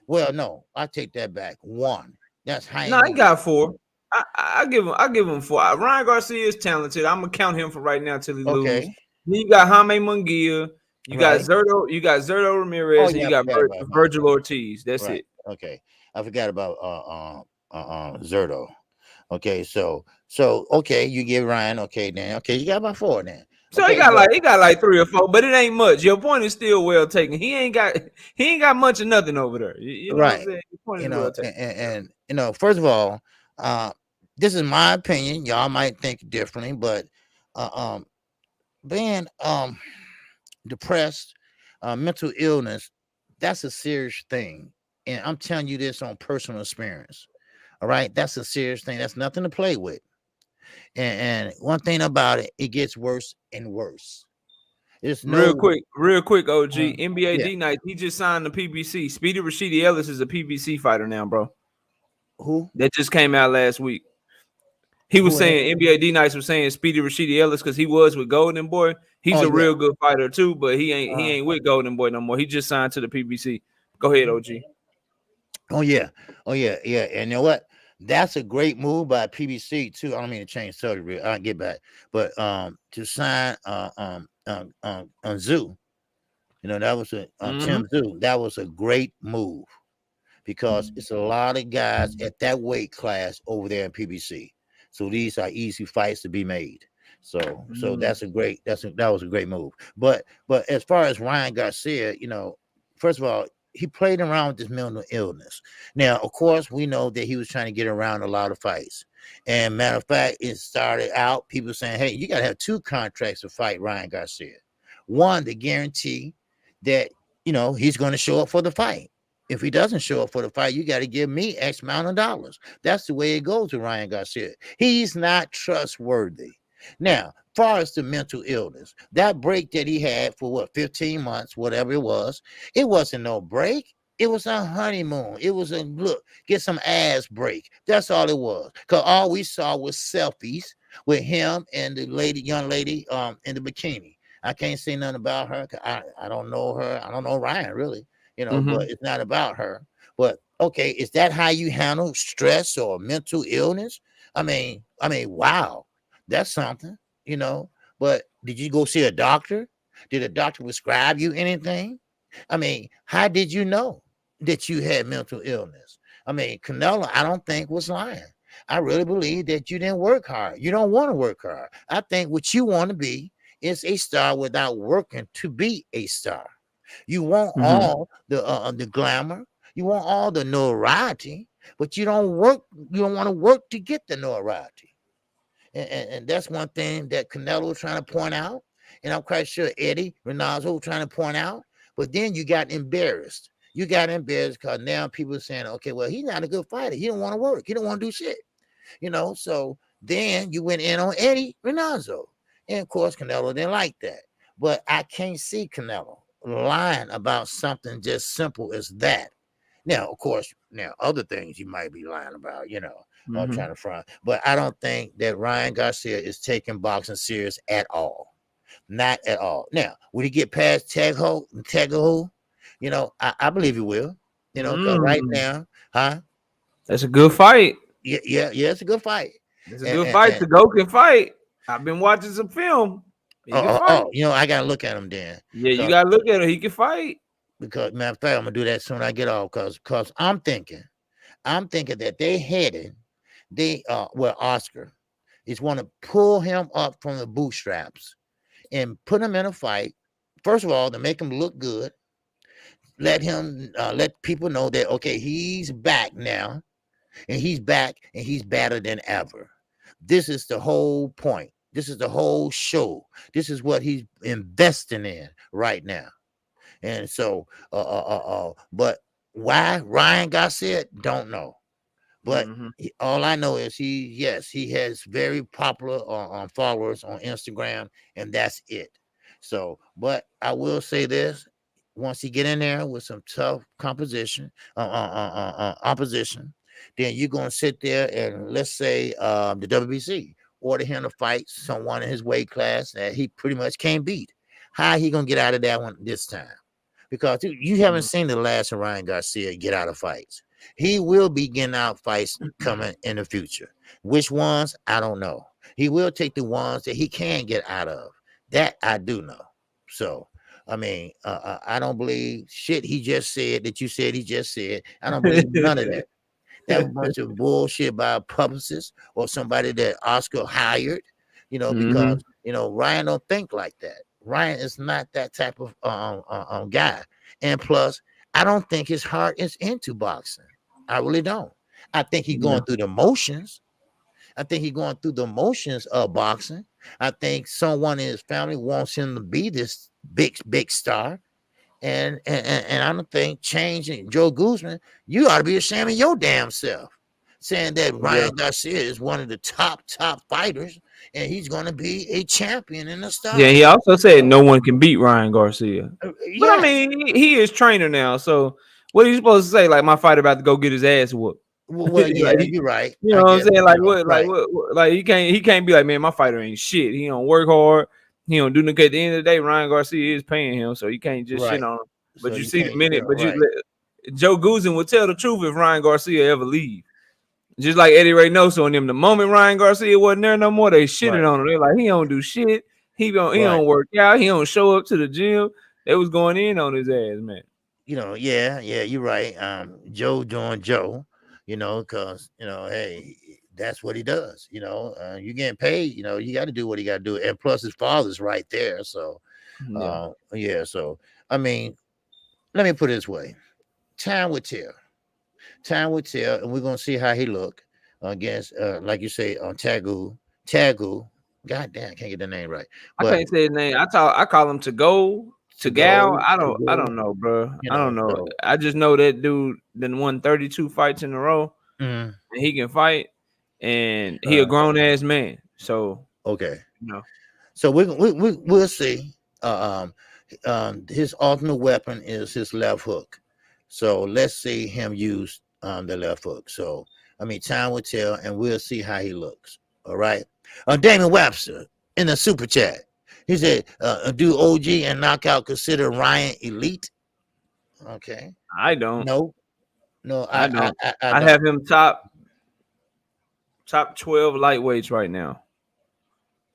Well, no, I take that back. One. That's No, he Jaime. got four. I give him four. Ryan Garcia is talented. I'm gonna count him for right now till he lose. Okay, Then you got Jaime Munguia, right. you got Zerto Oh Ramirez, and yeah, you I got forgot about him. Virgil Ortiz. That's Right. it. Okay. I forgot about Zerto. Okay, so okay, you give Ryan. Okay, then okay, you got about four then. So Okay, but he got like three or four, but it ain't much. Your point is still well taken. He ain't got much of nothing over there. You know what I'm right, saying? Your point is well taken. and first of all, uh, this is my opinion. Y'all might think differently, but uh, um, being depressed, mental illness, that's a serious thing, and I'm telling you this on personal experience. All right, that's a serious thing. That's nothing to play with. And one thing about it, it gets worse and worse. There's no Real quick, OG. uh, NBA yeah. D Night. He just signed the PBC. Speedy Rashidi Ellis is a PBC fighter now, bro. Who That just came out last week. He was who in it? saying NBA D Nights was saying Speedy Rashidi Ellis because he was with Golden Boy. He's Oh a yeah. real good fighter too, but he Uh, ain't with Golden Boy no more. He just signed to the PBC. Go ahead, OG. oh yeah. Oh yeah. And you know what? That's a great move by PBC too. I don't mean to change subject. I'll get back, but to sign Zoo, that was a Mm-hmm. Tim Zoo. That was a great move because it's a lot of guys at that weight class over there in PBC. So these are easy fights to be made. So Mm. that was a great move. But as far as Ryan Garcia, first of all, he played around with this mental illness. Now, of course, we know that he was trying to get around a lot of fights. And matter of fact, it started out people saying, "Hey, you got to have two contracts to fight Ryan Garcia. One to guarantee that he's going to show up for the fight. If he doesn't show up for the fight, you got to give me X amount of dollars." That's the way it goes with Ryan Garcia. He's not trustworthy. Now, far as the mental illness, that break that he had for 15 months, whatever it wasn't no break. It was a honeymoon. It was a look, get some ass break. That's all it was. Because all we saw was selfies with him and the young lady in the bikini. I can't say nothing about her. I don't know her. I don't know Ryan really, Mm-hmm. but it's not about her. But okay, is that how you handle stress or mental illness? Wow, that's something, But did you go see a doctor? Did a doctor prescribe you anything? How did you know that you had mental illness? I mean, Canelo, I don't think was lying. I really believe that you didn't work hard. You don't want to work hard. I think what you want to be is a star without working to be a star. You want Mm-hmm. all the glamour. You want all the notoriety, but you don't work. You don't want to work to get the notoriety. And that's one thing that Canelo was trying to point out. And I'm quite sure Eddie Ronaldo was trying to point out. But then you got embarrassed. You got embarrassed because now people are saying, okay, well, he's not a good fighter. He don't want to work. He don't want to do shit. So then you went in on Eddie Ronaldo. And of course, Canelo didn't like that. But I can't see Canelo lying about something just simple as that. Now, of course, other things you might be lying about, trying to front. But I don't think that Ryan Garcia is taking boxing serious at all. Not at all. Now, will he get past Tagoe? I believe he will. 'Cause right now, huh? That's a good fight. Yeah, it's a good fight. It's a good fight. To go can fight. I've been watching some film. He can fight. I gotta look at him then. Yeah, you gotta look at him. He can fight. Because matter of fact, I'm gonna do that soon as I get off. Cause I'm thinking that Oscar is want to pull him up from the bootstraps and put him in a fight. First of all, to make him look good, let people know that okay, he's back now, and he's back and he's better than ever. This is the whole point. This is the whole show. This is what he's investing in right now. And so, but why Ryan Garcia, don't know. But all I know is he has very popular followers on Instagram, and that's it. So, but I will say this: once he get in there with some tough opposition, then you're gonna sit there and let's say the WBC order him to fight someone in his weight class that he pretty much can't beat. How he gonna get out of that one this time? Because you haven't seen the last of Ryan Garcia get out of fights. He will be getting out fights coming in the future. Which ones? I don't know. He will take the ones that he can get out of. That I do know. So, I mean, I don't believe shit he just said that you said he just said. I don't believe none of that. That was a bunch of bullshit by a publicist or somebody that Oscar hired, because, Ryan don't think like that. Ryan is not that type of guy. And plus, I don't think his heart is into boxing. I really don't. I think he's going through the motions. I think he's going through the motions of boxing. I think someone in his family wants him to be this big star. And I don't think changing Joe Guzman, you ought to be ashamed of your damn self. Saying that Ryan Garcia is one of the top fighters and he's going to be a champion in the star. Yeah, he also said no one can beat Ryan Garcia. But I mean, he is trainer now. So what are you supposed to say? Like my fighter about to go get his ass whooped. Well, yeah, you're right. You know what I'm saying? Like what? Right. Like he can't be like, man, my fighter ain't shit. He don't work hard. He don't do nothing. At the end of the day, Ryan Garcia is paying him, so you can't just shit on him. But so you see the minute. But Joe Guzman will tell the truth if Ryan Garcia ever leave. Just like Eddie Reynoso and them. The moment Ryan Garcia wasn't there no more, they shitted on him. They're like, he don't do shit. He don't work out. He don't show up to the gym. They was going in on his ass, man. Yeah, you're right. Joe doing Joe, because hey, that's what he does. You getting paid. You got to do what he got to do. And plus, his father's right there. So, So I mean, let me put it this way: time will tell. Time will tell, and we're gonna see how he look against, like you say, on Tagu. God damn, I can't get the name right. But I can't say his name. I call him Tago. I don't know, bro. I don't know. So. I just know that dude then won 32 fights in a row, and he can fight, and he a grown ass man. So okay, so we'll see. His ultimate weapon is his left hook. So let's see him use the left hook. So I mean, time will tell, and we'll see how he looks. All right. Damon Webster in the super chat. He said, "Do OG and Knockout consider Ryan elite?" Okay. I don't. No, I don't. I have him top 12 lightweights right now.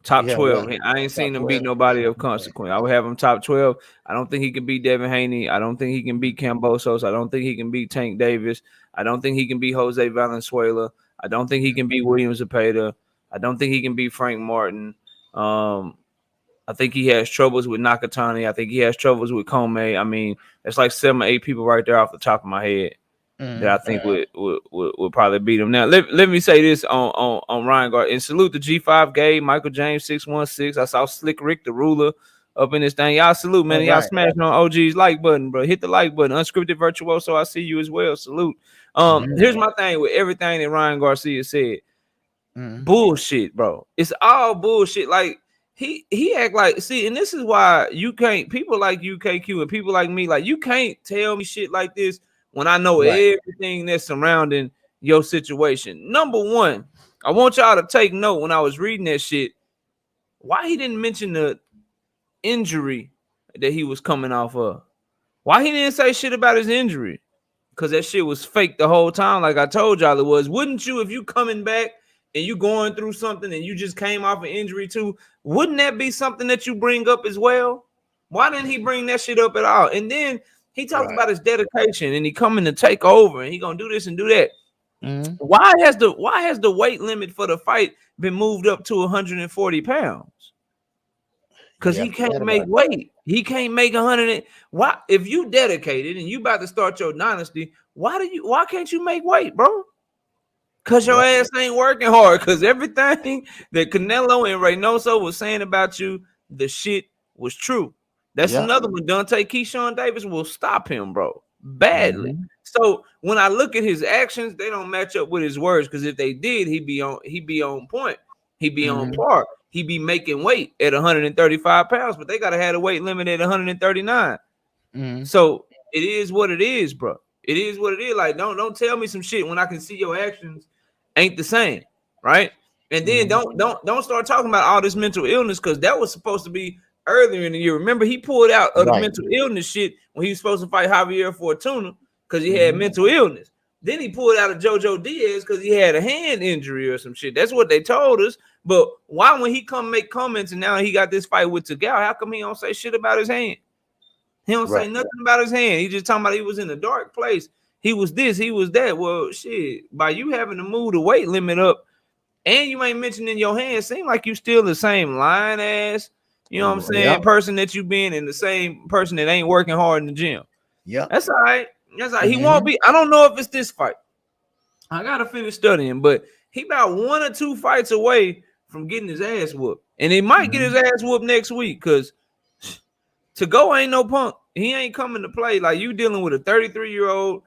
Top Yeah, 12. right. I ain't Top seen him beat 12. nobody of Okay. consequence. I would have him top 12. I don't think he can beat Devin Haney. I don't think he can beat Cambosos. I don't think he can beat Tank Davis. I don't think he can beat Jose Valenzuela. I don't think he can beat William Zepeda. I don't think he can beat Frank Martin. I think he has troubles with Nakatani. I think he has troubles with Comey. I mean, it's like 7 or 8 people right there off the top of my head that I think would probably beat him. Now, let me say this on Ryan Garcia. And salute to G5 Gabe, Michael James 616. I saw Slick Rick the Ruler up in this thing. Y'all salute, man. Y'all smashing on OG's like button, bro. Hit the like button. Unscripted Virtuoso, I see you as well. Salute. Here's my thing with everything that Ryan Garcia said. Bullshit, bro. It's all bullshit. Like he act like, see, and this is why you can't, people like Kqkc and people like me, like, you can't tell me shit like this when I know everything that's surrounding your situation. Number one, I want y'all to take note when I was reading that shit, why he didn't mention the injury that he was coming off of. Why he didn't say shit about his injury? Because that shit was fake the whole time, like I told y'all it was. Wouldn't you, if you coming back and you going through something and you just came off an injury too, wouldn't that be something that you bring up as well? Why didn't he bring that shit up at all? And then he talked about his dedication and he coming to take over and he gonna do this and do that. Why has the weight limit for the fight been moved up to 140 pounds? Because he can't make weight. He can't make 100. Why, if you dedicated and you about to start your dynasty, why can't you make weight, bro? Because your ass ain't working hard. Because everything that Canelo and Reynoso was saying about you, the shit was true. That's another one. Dante Keyshawn Davis will stop him, bro, badly. So when I look at his actions, they don't match up with his words. Because if they did, he'd be on point. He'd be on par. He'd be making weight at 135 pounds, but they gotta have a weight limit at 139. So it is what it is, bro. It is what it is. Like, don't tell me some shit when I can see your actions ain't the same, right? And then don't start talking about all this mental illness, because that was supposed to be earlier in the year. Remember, he pulled out of the mental illness shit when he was supposed to fight Javier Fortuna because he had mental illness. Then he pulled out of Jojo Diaz because he had a hand injury or some shit. That's what they told us. But why, when he come make comments and now he got this fight with Tagal, how come he don't say shit about his hand? He don't say nothing about his hand. He just talking about he was in a dark place. He was this, he was that. Well, shit, by you having to move the weight limit up and you ain't mentioning your hand, seem like you still the same lying ass, you know what I'm saying, person that you been, and the same person that ain't working hard in the gym. That's all right. That's all right. He won't be. I don't know if it's this fight. I gotta finish studying, but he about 1 or 2 fights away from getting his ass whooped, and he might get his ass whooped next week. Because to go ain't no punk. He ain't coming to play. Like, you dealing with a 33-year-old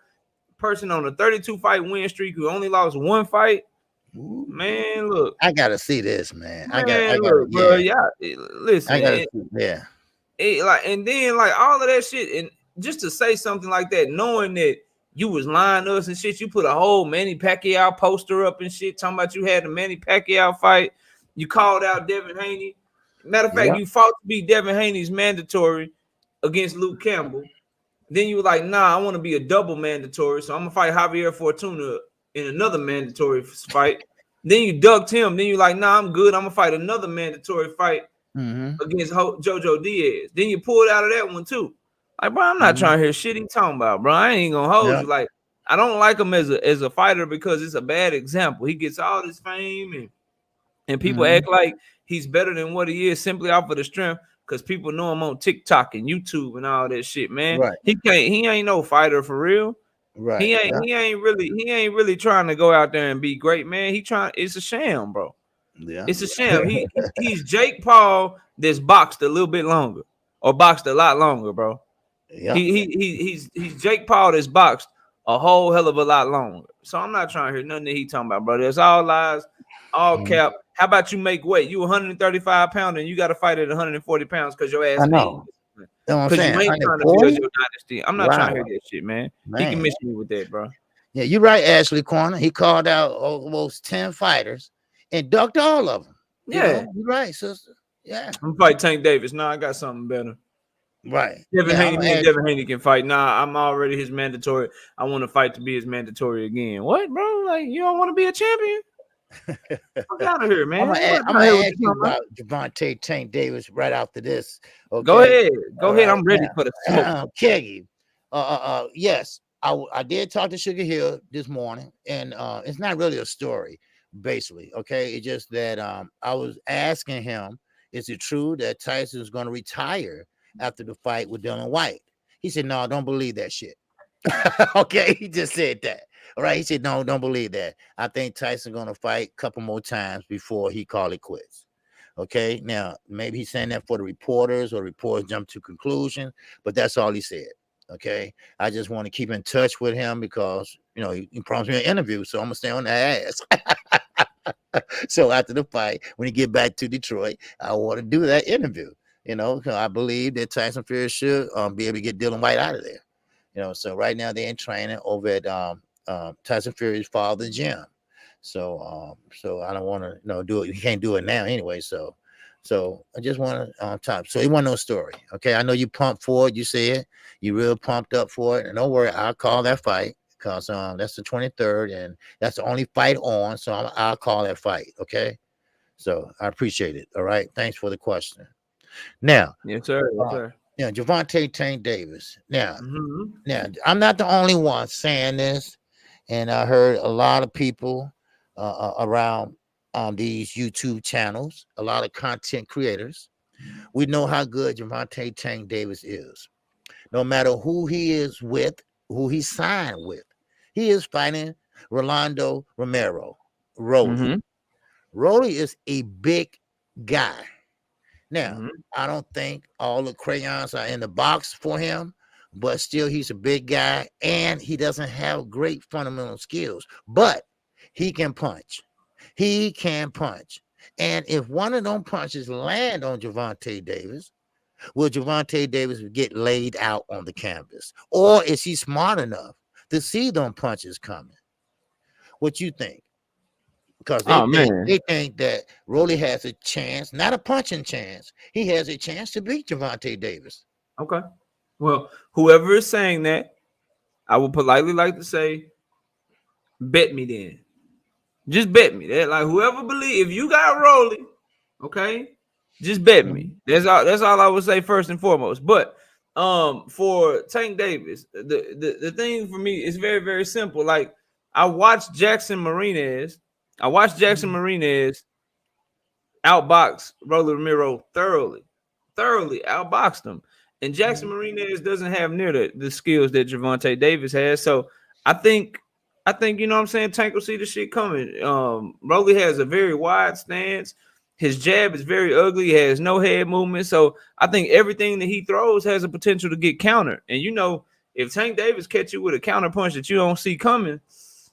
person on a 32 fight win streak who only lost 1 fight. Man, look, I gotta see this, man. I gotta, bro. Yeah, listen, I gotta and then like all of that shit, and just to say something like that, knowing that you was lying to us and shit, you put a whole Manny Pacquiao poster up and shit, talking about you had the Manny Pacquiao fight. You called out Devin Haney. Matter of fact, you fought to beat Devin Haney's mandatory against Luke Campbell. Then you were like, nah, I want to be a double mandatory, so I'm gonna fight Javier Fortuna in another mandatory fight. Then you ducked him. Then you like, nah, I'm good. I'm gonna fight another mandatory fight against Jojo Diaz. Then you pulled out of that one too. Like, bro, I'm not trying to hear shit he talking about, bro. I ain't gonna hold you. Like, I don't like him as a fighter because it's a bad example. He gets all this fame and people act like he's better than what he is simply off of the strength because people know him on TikTok and YouTube and all that shit, man. He ain't no fighter for real. He ain't really trying to go out there and be great, man. It's a sham, bro. It's a sham. He's Jake Paul that's boxed a little bit longer or boxed a lot longer, bro. He's Jake Paul that's boxed a whole hell of a lot longer. So I'm not trying to hear nothing that he talking about, bro. That's all lies, all cap. How about you make weight? You 135 pounds and you got to fight at 140 pounds because your ass. I know. Because you ain't trying to build your dynasty. I'm not trying to hear that shit, man. He can miss me with that, bro. Yeah, you're right, Ashley Corner. He called out almost 10 fighters and ducked all of them. Yeah, you're right, sister. Yeah, I'm fight Tank Davis. Nah, I got something better. Right. Devin Haney can fight. Nah, I'm already his mandatory. I want to fight to be his mandatory again. What, bro? Like, you don't want to be a champion? Fuck out of here, man. I'm gonna ask you about Gervonta Tank Davis right after this. Okay. Go ahead. Go All ahead. right. I'm ready for the smoke. Keggy. Yes, I did talk to Sugar Hill this morning, and it's not really a story, basically. Okay, it's just that I was asking him, is it true that Tyson is going to retire after the fight with Dylan White? He said, no, don't believe that shit. Okay, he just said that. All right, he said, no, don't believe that. I think Tyson going to fight a couple more times before he call it quits. Okay, now maybe he's saying that for the reporters, or reporters jump to conclusion, but that's all he said. Okay, I just want to keep in touch with him because he promised me an interview, so I'm gonna stay on the ass. So after the fight, when he get back to Detroit, I want to do that interview. I believe that Tyson Fury should be able to get Dylan White out of there. So right now they in training over at Tyson Fury's father's gym. So I don't want to do it. He can't do it now anyway. So I just want to top. So it wasn't no story. Okay, I know you pumped for it. You said you real pumped up for it, and don't worry, I'll call that fight because that's the 23rd, and that's the only fight on. So I'll call that fight. Okay, so I appreciate it. All right, thanks for the question. Now, yes, sir. Yes, sir. Gervonta Tank Davis. Now, I'm not the only one saying this, and I heard a lot of people around these YouTube channels, a lot of content creators. We know how good Gervonta Tank Davis is. No matter who he is with, who he signed with, he is fighting Rolando Romero. Rolly is a big guy. Now, I don't think all the crayons are in the box for him, but still he's a big guy, and he doesn't have great fundamental skills, but he can punch. He can punch. And if one of them punches land on Gervonta Davis, will Gervonta Davis get laid out on the canvas? Or is he smart enough to see them punches coming? What you think? Because they think that Rolly has a chance, not a punching chance. He has a chance to beat Gervonta Davis. Okay. Well, whoever is saying that, I would politely like to say, bet me then. Just bet me. That like whoever believe, if you got Rolly, okay, just bet me. That's all I would say first and foremost. But for Tank Davis, the thing for me is very, very simple. Like I watched Jackson Marinez outbox Rolly Romero thoroughly outboxed him. And Jackson Marinez doesn't have near the skills that Gervonta Davis has. So I think you know what I'm saying, Tank will see the shit coming. Rolly has a very wide stance. His jab is very ugly. He has no head movement. So I think everything that he throws has a potential to get countered. And if Tank Davis catch you with a counter punch that you don't see coming,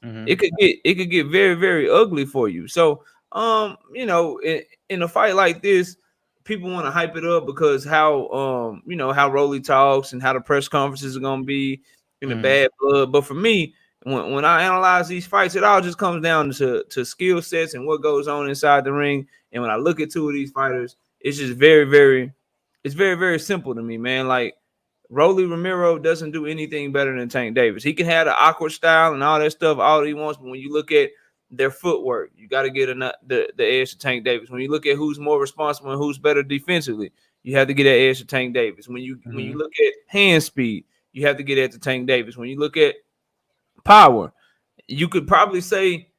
it could get very, very ugly for you. So in a fight like this, people want to hype it up because how Rolly talks and how the press conferences are gonna be in the bad blood. But for me, when I analyze these fights, it all just comes down to skill sets and what goes on inside the ring. And when I look at two of these fighters, it's just very, very simple to me, man. Like Rolly Romero doesn't do anything better than Tank Davis. He can have the awkward style and all that stuff all he wants, but when you look at their footwork, you got to get the edge to Tank Davis. When you look at who's more responsible and who's better defensively, you have to get that edge to Tank Davis. When you look at hand speed, you have to get that to Tank Davis. When you look at power, you could probably say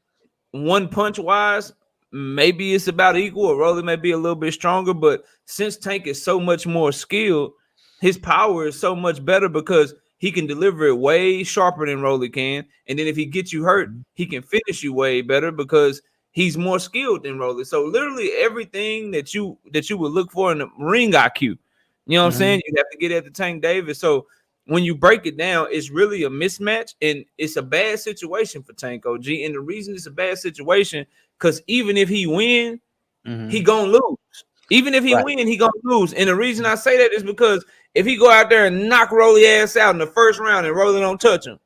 one punch wise, maybe it's about equal, or Rolly may be a little bit stronger, but since Tank is so much more skilled, his power is so much better because he can deliver it way sharper than Rolly can. And then if he gets you hurt, he can finish you way better because he's more skilled than Rolly. So literally everything that you would look for in the ring IQ, you know what I'm saying? You have to get at the Tank Davis. So when you break it down, it's really a mismatch, and it's a bad situation for Tank OG. And the reason it's a bad situation, because even if he win, he gonna lose. Even if he win, he gonna lose. And the reason I say that is because if he go out there and knock Rolly ass out in the first round and Rolly don't touch him,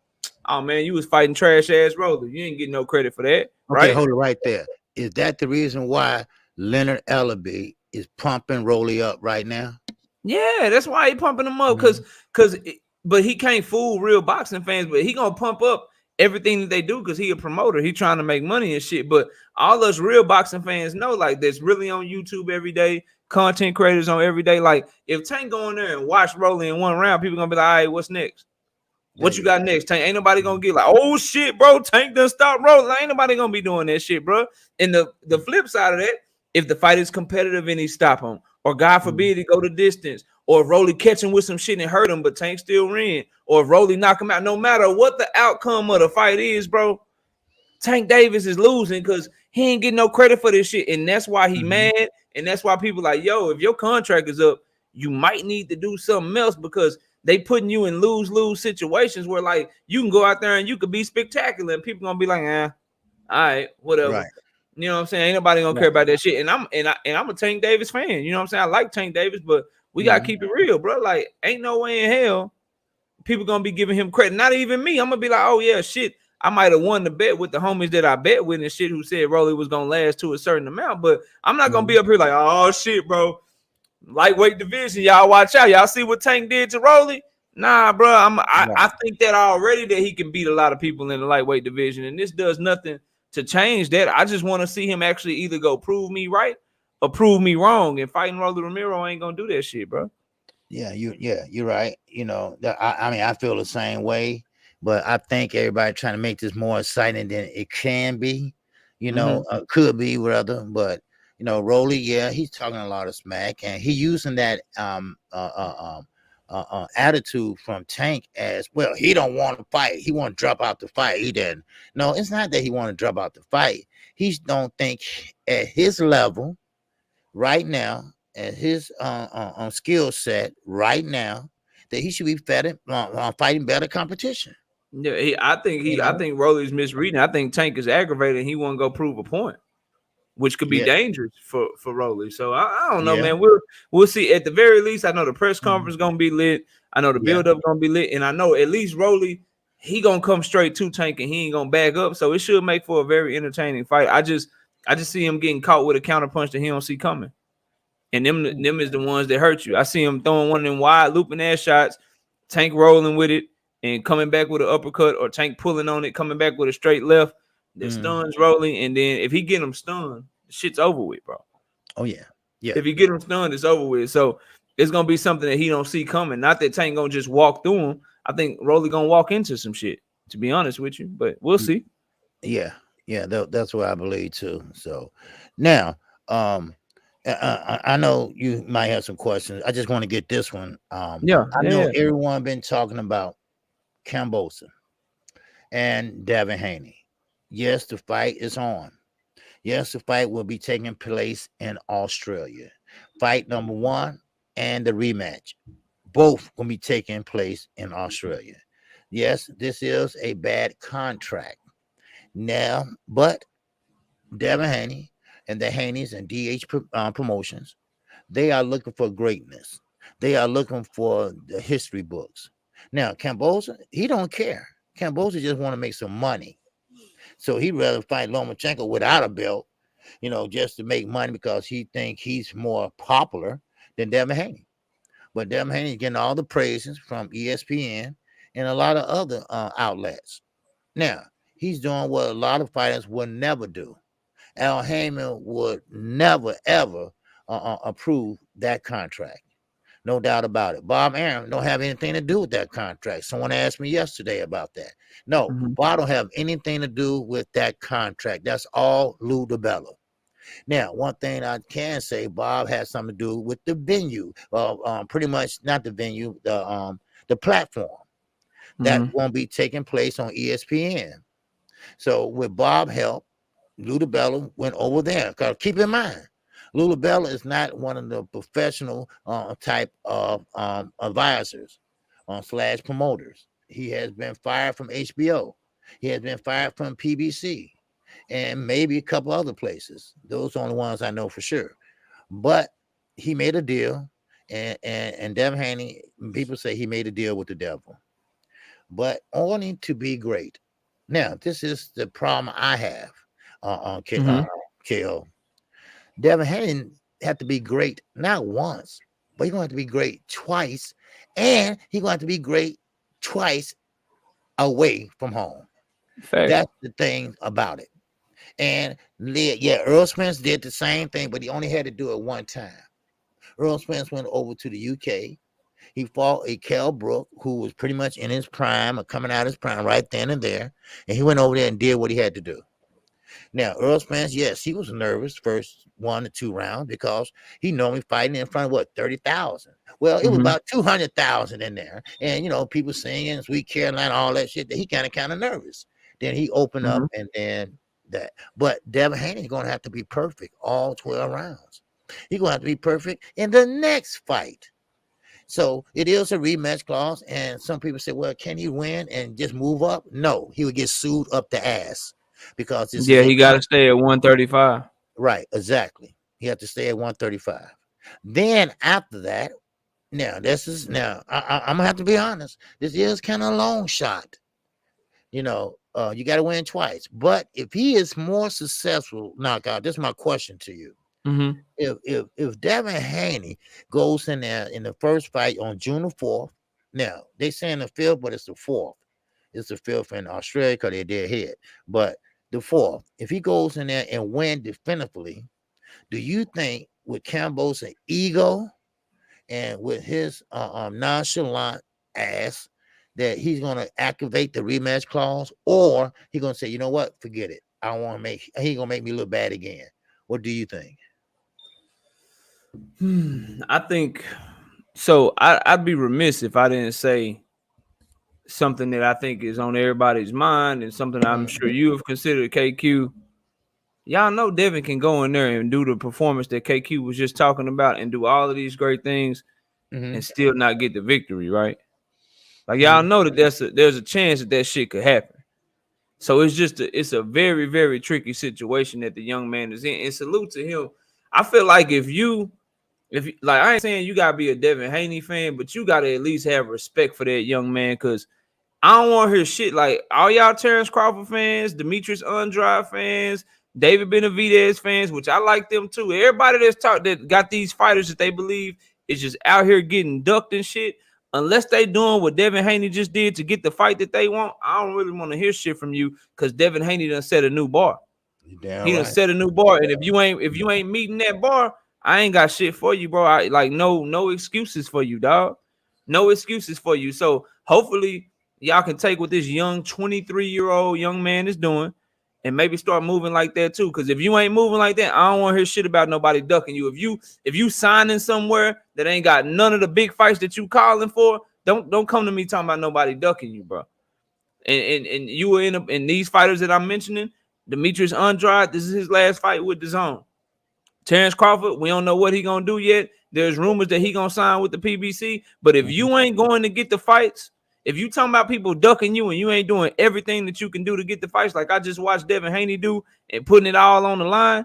oh man, you was fighting trash ass Rolly. You ain't getting no credit for that. Okay, hold it right there. Is that the reason why Leonard Ellaby is pumping Rolly up right now? Yeah, that's why he pumping him up. But he can't fool real boxing fans. But he gonna pump up everything that they do because he a promoter. He trying to make money and shit. But all us real boxing fans know, like, that's really on YouTube every day, content creators on every day. Like, if Tank go in there and watch Rolly in one round, people gonna be like, all right, what's next? What you got next, Tank? Ain't nobody gonna get like, oh shit, bro, Tank done stop rolling. Ain't nobody gonna be doing that shit, bro. And the flip side of that, if the fight is competitive and he stop him, or God forbid he go the distance, or if Rolly catch him with some shit and hurt him, but Tank still ran, or if Rolly knock him out, no matter what the outcome of the fight is, bro, Tank Davis is losing because he ain't getting no credit for this shit. And that's why he mad. And that's why people like, yo, if your contract is up, you might need to do something else because they putting you in lose-lose situations where, like, you can go out there and you could be spectacular and people gonna be like, all right, whatever. Right. You know what I'm saying? Ain't nobody gonna care about that shit. And I'm a Tank Davis fan. You know what I'm saying? I like Tank Davis, but we gotta keep it real, bro. Like, ain't no way in hell people gonna be giving him credit. Not even me. I'm gonna be like, oh yeah, shit. I might have won the bet with the homies that I bet with and shit who said Rolly was gonna last to a certain amount, but I'm not gonna be up here like, oh shit, bro. Lightweight division, y'all watch out. Y'all see what Tank did to Rolly? Nah, bro. I think that already that he can beat a lot of people in the lightweight division, and this does nothing to change that. I just want to see him actually either go prove me right or prove me wrong. And fighting Rolly Romero ain't gonna do that shit, bro. Yeah, you're right. You know, I mean, I feel the same way, but I think everybody trying to make this more exciting than it can be. You know, could be rather, but you know, Rolly, yeah, he's talking a lot of smack, and he using that attitude from Tank as well. He don't want to fight. He want to drop out the fight. He didn't. No, it's not that he want to drop out the fight. He don't think at his level right now, at his skill set right now, that he should be fighting better competition. Yeah, I think Rolly's misreading. I think Tank is aggravated and he want to go prove a point, which could be dangerous for Rolly. So I don't know, man. We'll see. At the very least, I know the press conference gonna be lit. I know the build-up gonna be lit, and I know at least Rolly, he gonna come straight to Tank and he ain't gonna back up. So it should make for a very entertaining fight. I just see him getting caught with a counter punch that he don't see coming. And them is the ones that hurt you. I see him throwing one of them wide looping ass shots, Tank rolling with it and coming back with an uppercut, or Tank pulling on it, coming back with a straight left that stuns Rolling. And then if he get him stunned, the shit's over with, bro. Oh, yeah. Yeah. If you get him stunned, it's over with. So it's going to be something that he don't see coming. Not that Tank going to just walk through him. I think Rolly going to walk into some shit, to be honest with you. But we'll see. Yeah. Yeah. That's what I believe, too. So now, I know you might have some questions. I just want to get this one. I know everyone been talking about Kqkc and Devin Haney. Yes, the fight is on. Yes, the fight will be taking place in Australia. Fight number 1 and the rematch, both will be taking place in Australia. Yes, this is a bad contract now, but Devin Haney and the Haneys and DH Promotions, they are looking for greatness. They are looking for the history books. Now, Kqkc, he don't care. Kqkc just want to make some money. So he'd rather fight Lomachenko without a belt, you know, just to make money because he think he's more popular than Devin Haney. But Devin Haney getting all the praises from ESPN and a lot of other outlets. Now, he's doing what a lot of fighters would never do. Al Heyman would never, ever approve that contract. No doubt about it. Bob Arum don't have anything to do with that contract. Someone asked me yesterday about that. No, Bob don't have anything to do with that contract. That's all Lou DiBella. Now, one thing I can say, Bob has something to do with the venue. Pretty much not the venue, the platform that won't be taking place on ESPN. So with Bob help, Lou DiBella went over there. Because keep in mind, Lou DiBella is not one of the professional type of advisors / promoters. He has been fired from HBO. He has been fired from PBC and maybe a couple other places. Those are the ones I know for sure. But he made a deal, and Devin Haney, people say he made a deal with the devil. But only to be great. Now, this is the problem I have on KO. Devin Haney had to be great not once, but he's going to have to be great twice, and he's going to have to be great twice away from home. Facts. That's the thing about it. And yeah, Earl Spence did the same thing, but he only had to do it one time. Earl Spence went over to the UK. He fought a Kell Brook who was pretty much in his prime or coming out of his prime right then and there. And he went over there and did what he had to do. Now, Earl Spence, yes, he was nervous first 1 or 2 rounds because he normally fighting in front of what, 30,000. Well, it was about 200,000 in there. And, people singing Sweet Caroline, all that shit, that he kind of nervous. Then he opened up and then that. But Devin Haney's going to have to be perfect all 12 rounds. He's going to have to be perfect in the next fight. So it is a rematch clause. And some people say, well, can he win and just move up? No, he would get sued up the ass. Because he got to stay at 135. Right, exactly. He had to stay at 135. Then after that, I'm gonna have to be honest. This is kind of a long shot. You got to win twice. But if he is more successful, knockout, this is my question to you. If Devin Haney goes in there in the first fight on June the 4th, now they saying the 5th, but it's the 4th. It's the 5th in Australia because they're dead head. But the 4th, if he goes in there and win definitively, do you think with Campbell's ego and with his nonchalant ass that he's going to activate the rematch clause, or he going to say, you know what, forget it. I don't want to he going to make me look bad again. What do you think? I think so. I'd be remiss if I didn't say something that I think is on everybody's mind and something I'm sure you have considered, KQ. Y'all know Devin can go in there and do the performance that KQ was just talking about and do all of these great things and still not get the victory, right? Like y'all know that there's a chance that shit could happen. So it's a very, very tricky situation that the young man is in. And salute to him. I feel like if like, I ain't saying you gotta be a Devin Haney fan, but you gotta at least have respect for that young man, because I don't want to hear shit like all y'all Terrence Crawford fans, Demetrius Andrade fans, David Benavidez fans, which I like them too. Everybody that got these fighters that they believe is just out here getting ducked and shit. Unless they doing what Devin Haney just did to get the fight that they want, I don't really want to hear shit from you, because Devin Haney done set a new bar. He done set a new bar, and if you ain't meeting that bar, I ain't got shit for you, bro. I like no excuses for you, dog. No excuses for you. So hopefully y'all can take what this young 23-year-old young man is doing and maybe start moving like that too. Because if you ain't moving like that, I don't want to hear shit about nobody ducking you. If you signing somewhere that ain't got none of the big fights that you calling for, don't come to me talking about nobody ducking you, bro. And you were in these fighters that I'm mentioning. Demetrius Andrade, this is his last fight with the Zone. Terrence Crawford, we don't know what he gonna do yet. There's rumors that he gonna sign with the PBC. But if you ain't going to get the fights, if you talking about people ducking you and you ain't doing everything that you can do to get the fights, like I just watched Devin Haney do and putting it all on the line,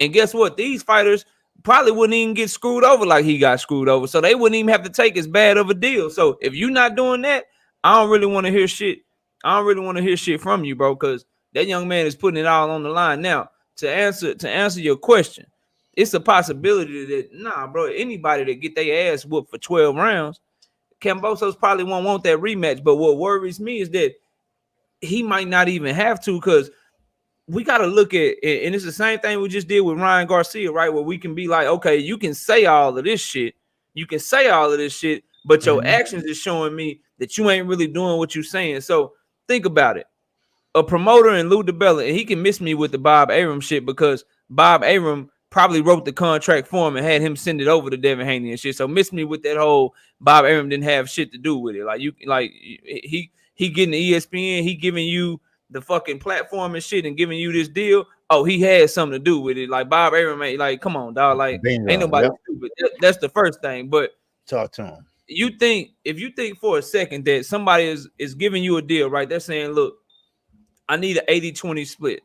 and guess what? These fighters probably wouldn't even get screwed over like he got screwed over. So they wouldn't even have to take as bad of a deal. So if you're not doing that, I don't really want to hear shit. I don't really want to hear shit from you, bro, because that young man is putting it all on the line. Now, to answer your question, it's a possibility that, bro, anybody that get their ass whooped for 12 rounds, Kambosos probably won't want that rematch. But what worries me is that he might not even have to, because we got to look at, and it's the same thing we just did with Ryan Garcia, right? Where we can be like, okay, you can say all of this shit. You can say all of this shit, but your actions is showing me that you ain't really doing what you're saying. So think about it. A promoter in Lou DiBella, and he can miss me with the Bob Arum shit, because Bob Arum probably wrote the contract for him and had him send it over to Devin Haney and shit. So miss me with that whole Bob Arum didn't have shit to do with it. Like he getting the ESPN, he giving you the fucking platform and shit and giving you this deal. Oh, he had something to do with it. Like Bob Arum ain't, like, come on, dog. Like ain't nobody stupid. That's the first thing. But talk to him. If you think for a second that somebody is giving you a deal, right? They're saying, look, I need an 80-20 split.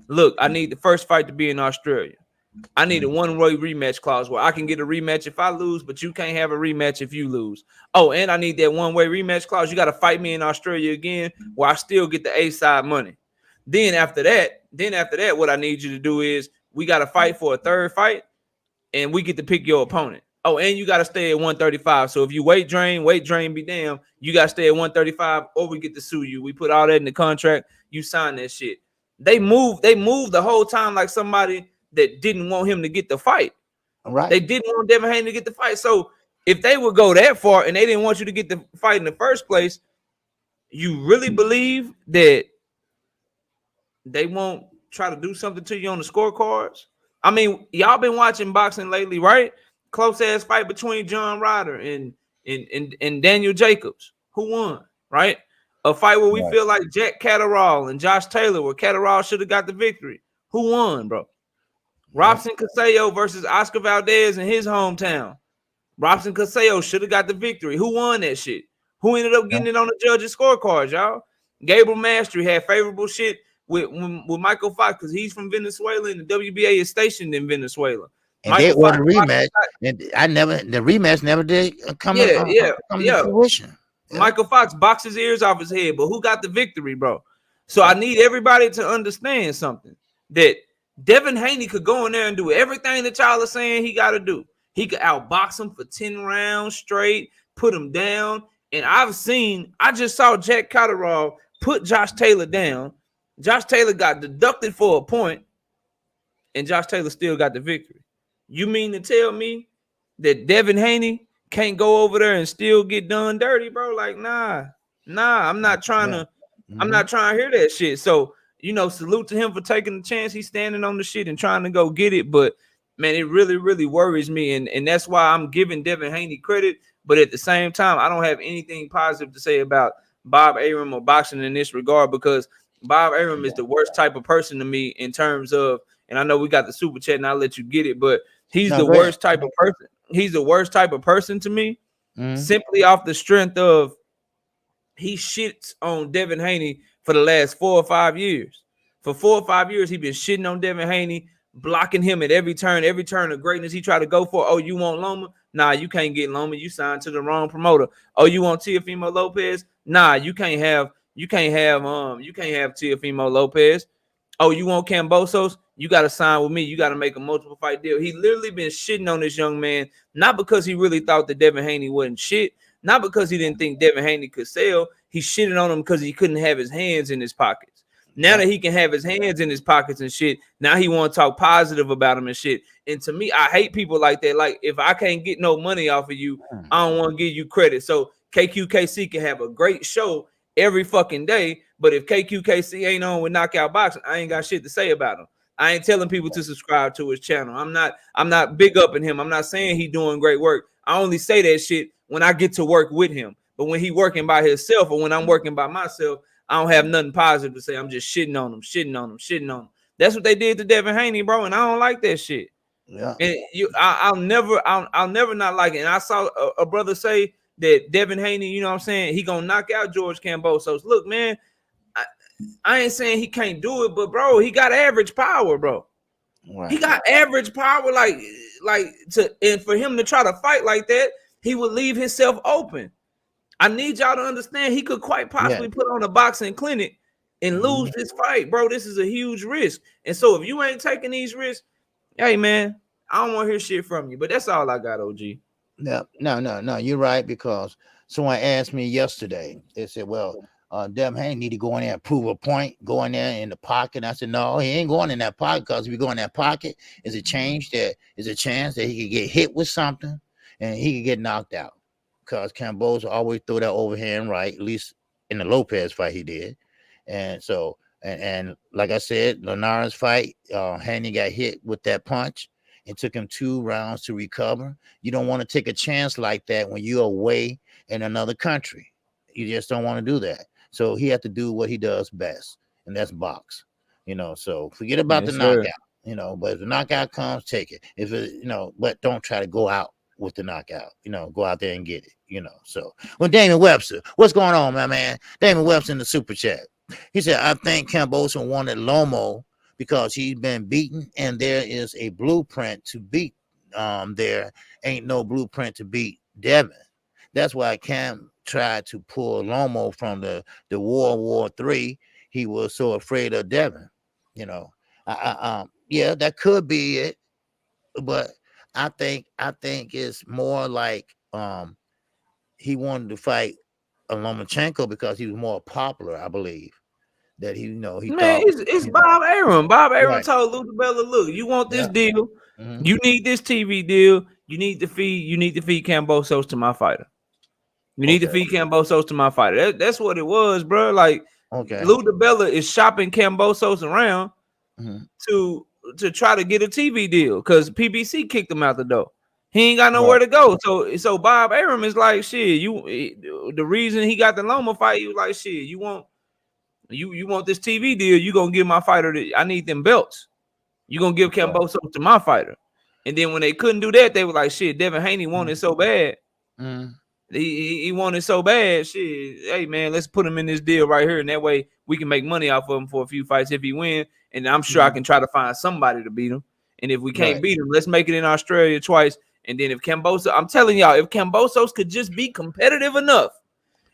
Look, I need the first fight to be in Australia. I need a one-way rematch clause where I can get a rematch if I lose, but you can't have a rematch if you lose. Oh, and I need that one-way rematch clause. You got to fight me in Australia again where I still get the A-side money. Then after that, what I need you to do is we got to fight for a third fight, and we get to pick your opponent. Oh, and you got to stay at 135. So if you weight drain be damn, you got to stay at 135 or we get to sue you. We put all that in the contract. You sign that shit. They moved the whole time like somebody that didn't want him to get the fight. Right. They didn't want Devin Haney to get the fight. So if they would go that far and they didn't want you to get the fight in the first place, you really believe that they won't try to do something to you on the scorecards? I mean, y'all been watching boxing lately, right? Close ass fight between John Ryder and Daniel Jacobs. Who won? Right? A fight where we feel like Jack Catterall and Josh Taylor, where Catterall should have got the victory. Who won, bro? Robson Kqkc versus Oscar Valdez in his hometown. Robson Kqkc should have got the victory. Who won that shit? Who ended up getting it on the judges' scorecards, y'all? Gabriel Mastery had favorable shit with Michael Fox because he's from Venezuela and the WBA is stationed in Venezuela. And Michael they ordered a rematch, and the rematch never did come to fruition. Yeah. Michael Fox boxed his ears off his head, but who got the victory, bro? So I need everybody to understand something, that Devin Haney could go in there and do everything that y'all are saying he got to do. He could outbox him for 10 rounds straight, put him down. And I just saw Jack Catterall put Josh Taylor down. Josh Taylor got deducted for a point, and Josh Taylor still got the victory. You mean to tell me that Devin Haney can't go over there and still get done dirty, bro? Like, nah, I'm not trying to. I'm not trying to hear that shit. So, salute to him for taking the chance. He's standing on the shit and trying to go get it. But man, it really, really worries me. And that's why I'm giving Devin Haney credit. But at the same time, I don't have anything positive to say about Bob Arum or boxing in this regard, because Bob Arum is the worst type of person to me in terms of, and I know we got the super chat and I'll let you get it, but he's the worst type of person. He's the worst type of person to me, simply off the strength of he shits on Devin Haney for the last 4 or 5 years. For 4 or 5 years, he's been shitting on Devin Haney, blocking him at every turn of greatness he tried to go for. Oh, you want Loma? Nah, you can't get Loma. You signed to the wrong promoter. Oh, you want Teofimo Lopez? Nah, you can't have Teofimo Lopez. Oh, you want Kambosos? You got to sign with me. You got to make a multiple fight deal. He literally been shitting on this young man, not because he really thought that Devin Haney wasn't shit, not because he didn't think Devin Haney could sell. He shitted on him because he couldn't have his hands in his pockets. Now that he can have his hands in his pockets and shit, now he want to talk positive about him and shit. And to me, I hate people like that. Like, if I can't get no money off of you, I don't want to give you credit. So Kqkc can have a great show every fucking day, but if Kqkc ain't on with Knockout Boxing, I ain't got shit to say about him. I ain't telling people to subscribe to his channel. I'm not big up in him. I'm not saying he doing great work. I only say that shit when I get to work with him. But when he working by himself or when I'm working by myself, I don't have nothing positive to say. I'm just shitting on him. That's what they did to Devin Haney, bro, and I don't like that shit. Yeah. And I'll never not like it. And I saw a brother say that Devin Haney, you know what I'm saying, he gonna knock out George Kambosos. Look, man, I ain't saying he can't do it, but bro, he got average power, bro. Right. He got average power, and for him to try to fight like that, he would leave himself open. I need y'all to understand he could quite possibly put on a boxing clinic and lose this fight, bro. This is a huge risk. And so if you ain't taking these risks, hey man, I don't want to hear shit from you. But that's all I got, OG. No, you're right, because someone asked me yesterday. They said, well, Devin Haney need to go in there and prove a point, go in there in the pocket. I said, no, he ain't going in that pocket, because if you go in that pocket, is a chance that he could get hit with something and he could get knocked out. Because Kambosos always throw that overhand right, at least in the Lopez fight he did. And so, and like I said, Linares fight, Haney got hit with that punch. It took him 2 rounds to recover. You don't want to take a chance like that when you're away in another country. You just don't want to do that. So he had to do what he does best, and that's box. So forget about the knockout. But if the knockout comes, take it. If it, but don't try to go out with the knockout. Go out there and get it. So when Damon Webster, what's going on, my man? Damon Webster in the super chat. He said, I think Kambosos wanted Lomo because he's been beaten, and there is a blueprint to beat. There ain't no blueprint to beat Devin. That's why Cam tried to pull Lomo from the World War III. He was so afraid of Devin. Yeah, that could be it. But I think it's more like he wanted to fight Lomachenko because he was more popular, I believe. That he he Man, thought it's Bob Arum. Bob Arum right. told Lou DiBella, look, you want this Yeah. deal, Hmm. you need this TV deal, you need to feed Kambosos to my fighter. You need to Okay. feed Kambosos to my fighter. That's what it was, bro. Like Okay. Lou DiBella is shopping Kambosos around Hmm. to try to get a TV deal because PBC kicked him out the door. He ain't got nowhere Right. to go. So Bob Arum is like, shit, the reason he got the Loma fight, he was like, shit, you want this TV deal, you gonna give my fighter I need them belts. You gonna give Right. Kambosos to my fighter. And then when they couldn't do that, they were like, shit, Devin Haney wanted so bad. Mm-hmm. He wanted so bad. Shit, hey man, let's put him in this deal right here, and that way we can make money off of him for a few fights if he win. And I'm sure I can try to find somebody to beat him. And if we can't beat him, let's make it in Australia twice. And then if Kambosos, I'm telling y'all, if Kambosos could just be competitive enough,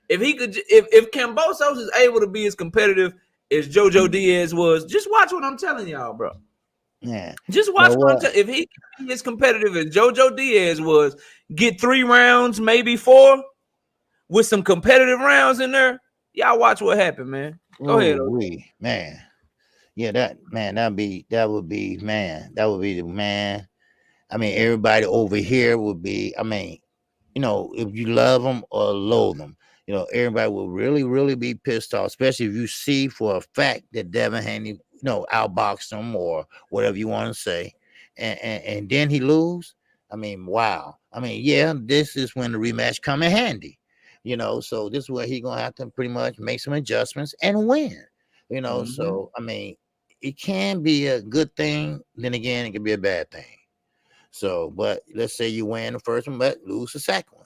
if Kambosos is able to be as competitive as Jojo Diaz was, just watch what I'm telling y'all, bro. Yeah. Just watch what I'm telling. If he can be as competitive as Jojo Diaz was, get 3 rounds, maybe 4, with some competitive rounds in there, y'all watch what happened, man. Go ahead, man. Yeah, that would be the man. I mean, everybody over here would be. I mean, if you love them or loathe them, everybody will really, really be pissed off, especially if you see for a fact that Devin Haney, outboxed him or whatever you want to say, and then he lose. I mean, wow. I mean, yeah, this is when the rematch come in handy, So this is where he gonna have to pretty much make some adjustments and win, So I mean, it can be a good thing. Then again, it can be a bad thing. So, but let's say you win the first one, but lose the second one.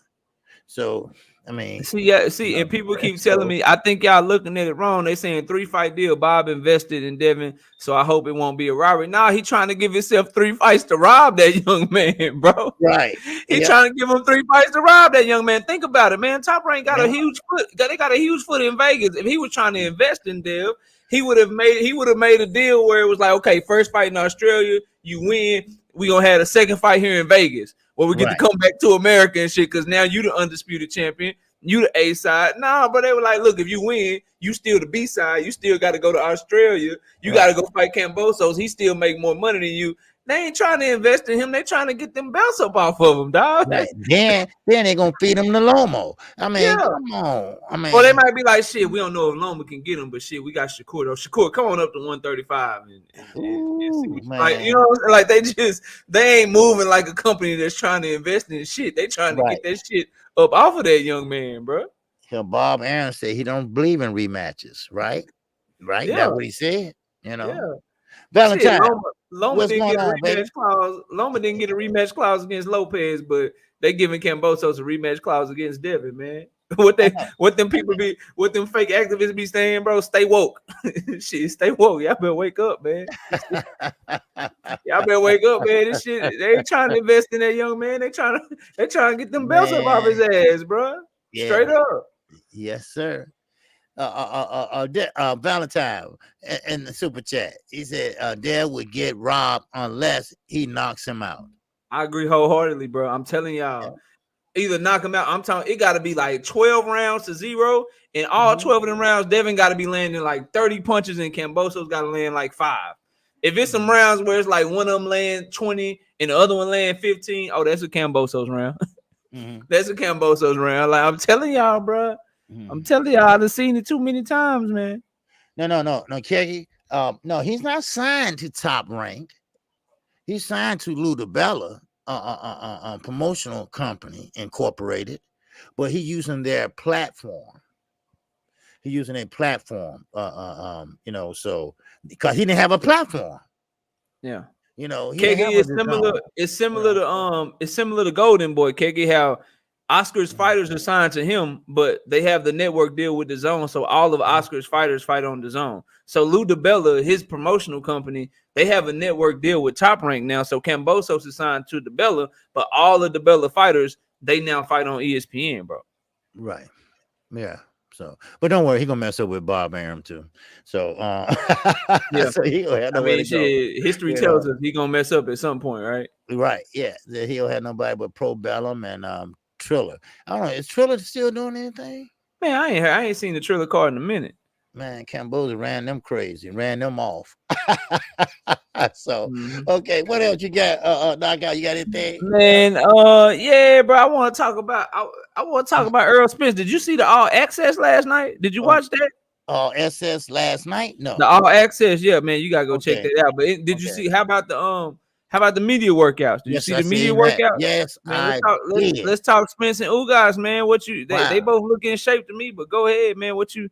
So, I mean, and people keep telling me, I think y'all looking at it wrong. They saying 3-fight deal. Bob invested in Devin, so I hope it won't be a robbery. Nah, he trying to give himself 3 fights to rob that young man, bro. Right. He trying to give him 3 fights to rob that young man. Think about it, man. Top Rank got a huge foot. They got a huge foot in Vegas. If he was trying to invest in Dev, he would have made a deal where it was like, okay, first fight in Australia, you win. We gonna have a second fight here in Vegas where we get to come back to America and shit. Cause now you the undisputed champion, you the A side. Nah, but they were like, look, if you win, you still the B side. You still got to go to Australia. You got to go fight Kambosos. He still make more money than you. They ain't trying to invest in him. They trying to get them belts up off of him, dog. Right. Then they gonna feed him the Lomo. I mean, come on. I mean, well, they might be like, shit, we don't know if Loma can get him, but shit, we got Shakur though. Shakur, come on up to 135 and see what like, like they ain't moving like a company that's trying to invest in shit. They trying to get that shit up off of that young man, bro. Bob Arum said he don't believe in rematches, right? Right. Yeah. That's what he said. Yeah. Valentine. Shit, Loma didn't get a rematch clause. Loma didn't get a rematch clause against Lopez, but they giving Kambosos a rematch clause against Devin, man. What them fake activists be saying, bro? Stay woke. Shit, stay woke. Y'all better wake up, man. Y'all better wake up, man. This shit, they ain't trying to invest in that young man. They trying to get them belts up off his ass, bro. Yeah. Straight up. Yes, sir. Valentine in the super chat, he said Dale would get robbed unless he knocks him out. I agree wholeheartedly, bro. I'm telling y'all, either knock him out. I'm telling it got to be like 12 rounds to 0, and all 12 of them rounds, Devin got to be landing like 30 punches, and Kambosos got to land like 5. If it's some rounds where it's like one of them land 20 and the other one land 15, oh, that's a Kambosos round. That's a Kambosos round. Like I'm telling y'all, bro. I'm telling y'all, I've seen it too many times, man. No, Kqkc. No, he's not signed to Top Rank. He's signed to Lou DiBella, promotional company incorporated, but he's using their platform. He's using a platform, so because he didn't have a platform. Yeah. Kqkc is similar to Golden Boy. Kqkc, how Oscar's fighters are signed to him, but they have the network deal with DAZN, so all of Oscar's fighters fight on DAZN. So Lou DiBella, his promotional company, they have a network deal with Top Rank now. So Kambosos is signed to DiBella, but all of DiBella fighters, they now fight on ESPN, bro. Right. Yeah. So, but don't worry, he gonna mess up with Bob Arum too. So, Yeah. so he gonna have I nowhere mean, to go. shit, history You tells know, us he gonna mess up at some point, right? right? Yeah, that he'll have nobody but Pro Bellum and Triller. I don't know. Is Triller still doing anything? Man, I ain't seen the Triller card in a minute. Man, Camboza ran them crazy, ran them off. So, Mhm. okay, what else you got? Knockout, you got anything? Man, yeah, bro. I want to talk about I want to talk about Earl Spence. Did you see the All Access last night? Did you Oh, watch that? SS last night? The No. All Access, yeah, man. You gotta go check Okay, that out. But did you okay. see? How about the media workouts? Did you Yes, see I the media seen that. workout? Yes, Man, let's I talk. did. Let's talk Spence and Ugas, man. What you they Wow. both look in shape to me. But go ahead, man. What you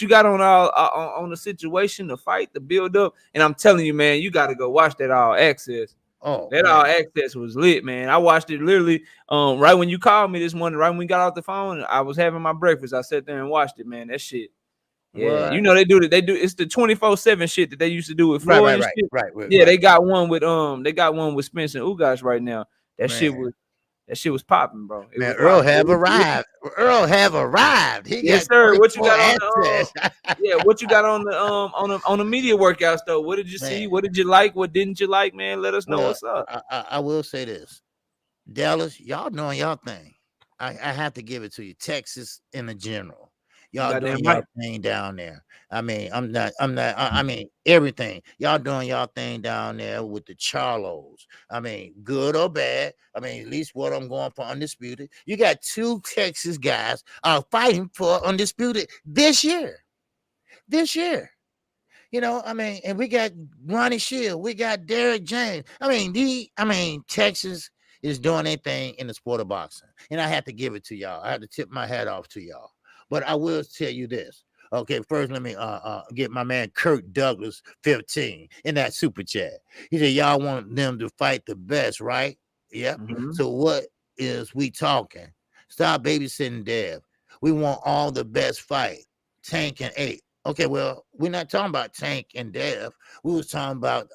got on all on the situation, the fight, the build up? And I'm telling you, man, you got to go watch that All Access. Oh That All man. Access was lit, man. I watched it literally right when you called me this morning, right when we got off the phone. I was having my breakfast. I sat there and watched it, man. That shit. Yeah, you What? know they do that. They do it's the 24/7 shit that they used to do with Right, Floyd right, and right, shit. right, right, Yeah, right. they got one with Spence and Ugas right now. That shit Man, was that shit was popping, bro. It man, was Earl popping. have arrived. Earl have arrived. He Yes, got sir. What you 24 got on access. what you got on the media workouts though? What did you see? Man, What did you like? What didn't you like, man? Let us know well, what's up. I will say this. Dallas, y'all doing y'all thing. I have to give it to you. Texas in the general. You Y'all got doing damn y'all right. thing down there. I mean, I mean, everything. Y'all doing y'all thing down there with the Charlos. I mean, good or bad. I mean, at least what I'm going for undisputed. You got two Texas guys fighting for undisputed this year. This year. You know, I mean, and we got Ronnie Shield, we got Derek James. I mean, Texas is doing anything in the sport of boxing, and I have to give it to y'all. I have to tip my hat off to y'all. But I will tell you this. Okay, first let me get my man Kirk Douglas 15 in that super chat. He said y'all want them to fight the best, right? Yep. Mm-hmm. So what is we talking? Stop babysitting Dev. We want all the best fight. Tank and 8. Okay, well, we're not talking about Tank and Dev. We was talking about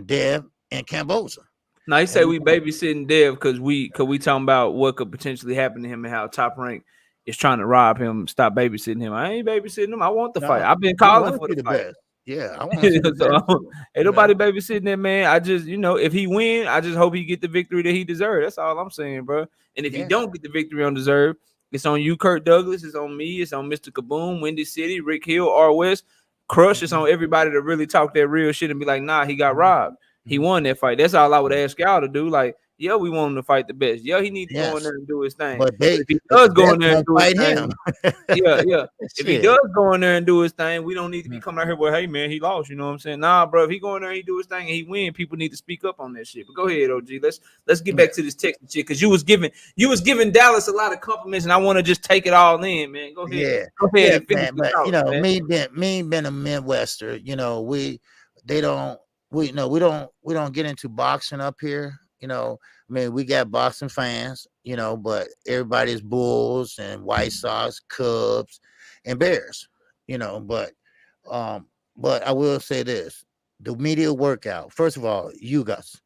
Dev and Camboza. Now you And say we we babysitting Dev because we talking about what could potentially happen to him and how Top Rank is trying to rob him. Stop babysitting him. I ain't babysitting him. I want the fight. no, I've been we calling want to for see the the fight. best. Yeah, I want to see the So best too. ain't You nobody know? babysitting that man. I just if he win, I just hope he get the victory that he deserves. That's all I'm saying, bro. And if he Yeah. don't get the victory on deserve, it's on you, Kurt Douglas. It's on me. It's on Mr. Kaboom, Windy City, Rick Hill, R West. Crush. It's on everybody to really talk that real shit and be like, nah, he got robbed. He won that fight. That's all I would ask y'all to do. Like, yeah, we want him to fight the best. Yeah, he need to go in Yes, there and do his thing. but But if he the does go best in there and won't do his fight him. thing, yeah. If he Shit. does go in there and do his thing, we don't need to be coming out here with, hey man, he lost. You know what I'm saying? Nah, bro. If he go in there and he do his thing and he win, people need to speak up on that shit. But go ahead, OG. Let's get back to this Texas shit because you was giving Dallas a lot of compliments, and I want to just take it all in, man. Go ahead Yeah, and finish man. the But you thought, know, man. me being a Midwester, you know, they don't we don't get into boxing up here. You know, I mean, we got boxing fans, you know, but everybody's Bulls and White Sox, Cubs, and Bears, you know. But I will say this: the media workout. First of all, you guys,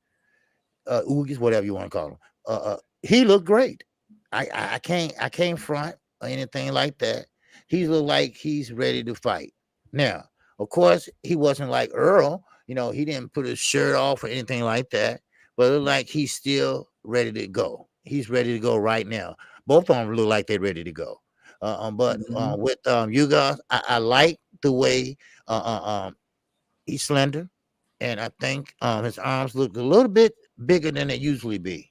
Oogies, whatever you want to call him, he looked great. I can't front or anything like that. He looked like he's ready to fight. Now, of course, he wasn't like Earl. You know, he didn't put his shirt off or anything like that. But it looked like he's still ready to go. He's ready to go right now. Both of them look like they're ready to go. But Mhm. with you guys, I like the way he's slender, and I think his arms look a little bit bigger than they usually be.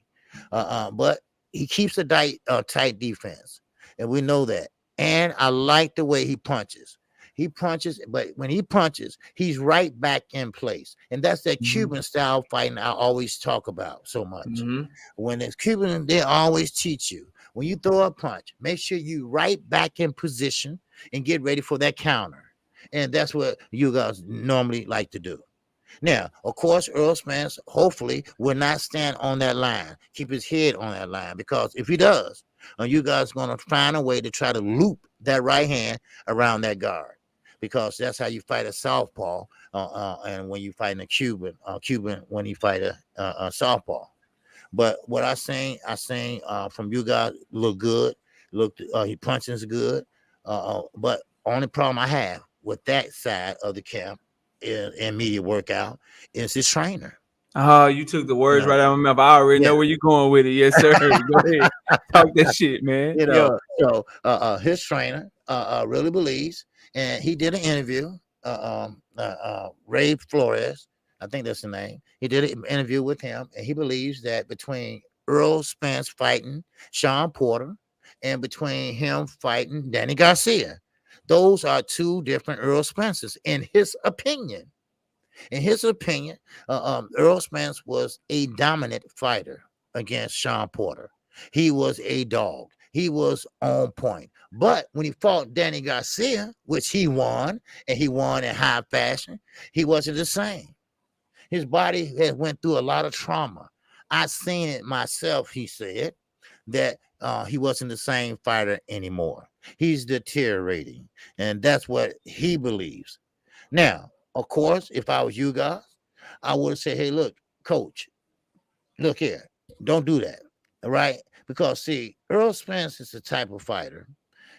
But he keeps a tight defense, and we know that. And I like the way he punches. He punches, but when he punches, he's right back in place, and that's that Mhm. Cuban style fighting I always talk about so much. Mhm. When it's Cuban, they always teach you when you throw a punch, make sure you right back in position and get ready for that counter. And that's what you guys normally like to do. Now, of course, Earl Spence hopefully will not stand on that line, keep his head on that line, because if he does, you guys going to find a way to try to loop that right hand around that guard, because that's how you fight a southpaw, and when you fight a Cuban when you fight a southpaw. But what I seen from you guys look good. Look, he punching's good. But only problem I have with that side of the camp in media workout is his trainer. Oh, you took the You words know, right out of my mouth. I already yeah, know where you're going with it. Yes, sir. Go ahead. Talk that shit, man. you know. Yo. So his trainer really believes, and he did an interview. Ray Flores, I think that's the name. He did an interview with him, and he believes that between Earl Spence fighting Sean Porter and between him fighting Danny Garcia, those are two different Earl Spences, in his opinion. In his opinion, Earl Spence was a dominant fighter against Sean Porter. He was a dog. He was on point. But when he fought Danny Garcia, which he won, and he won in high fashion, he wasn't the same. His body had went through a lot of trauma. I seen it myself, he said, that he wasn't the same fighter anymore. He's deteriorating, and that's what he believes. Now, of course, if I was you guys, I would say, hey, look, coach, look here, don't do that. All right. Because see, Earl Spence is the type of fighter.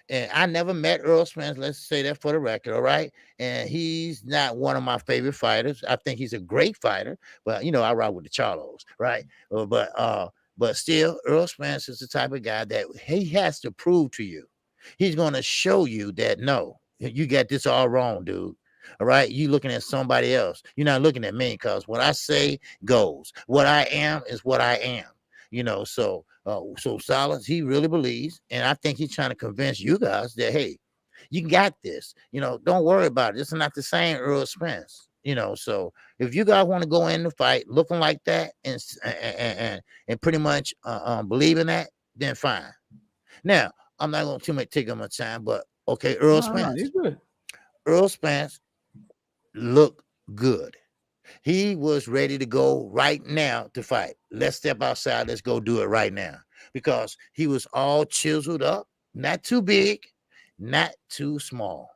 And I never met Earl Spence. Let's say that for the record. All right. And he's not one of my favorite fighters. I think he's a great fighter. But I ride with the Charlos, right? But still, Earl Spence is the type of guy that he has to prove to you. He's going to show you that no, you got this all wrong, dude. All right, you looking at somebody else. You're not looking at me, because what I say goes. What I am is what I am. So Silas, he really believes, and I think he's trying to convince you guys that hey, you got this. Don't worry about it. It's not the same Earl Spence. So if you guys want to go in the fight looking like that and pretty much believe in that, then fine. Now I'm not going to too much take up my time, but okay, Earl No, Spence. you're good. Earl Spence look good. He was ready to go right now to fight. Let's step outside. Let's go do it right now, because he was all chiseled up, not too big, not too small.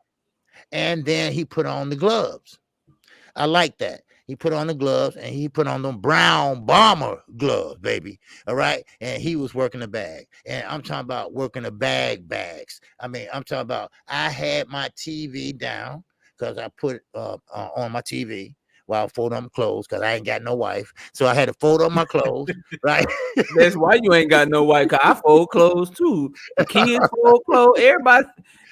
And then he put on the gloves. I like that. He put on the gloves, and he put on them brown bomber gloves, baby. All right. And he was working the bag. And I'm talking about working the bags. I mean, I'm talking about I had my TV down because I put on my TV while I fold on my clothes, because I ain't got no wife. So I had to fold on my clothes, right? That's why you ain't got no wife. 'Cause I fold clothes too. The kids fold clothes.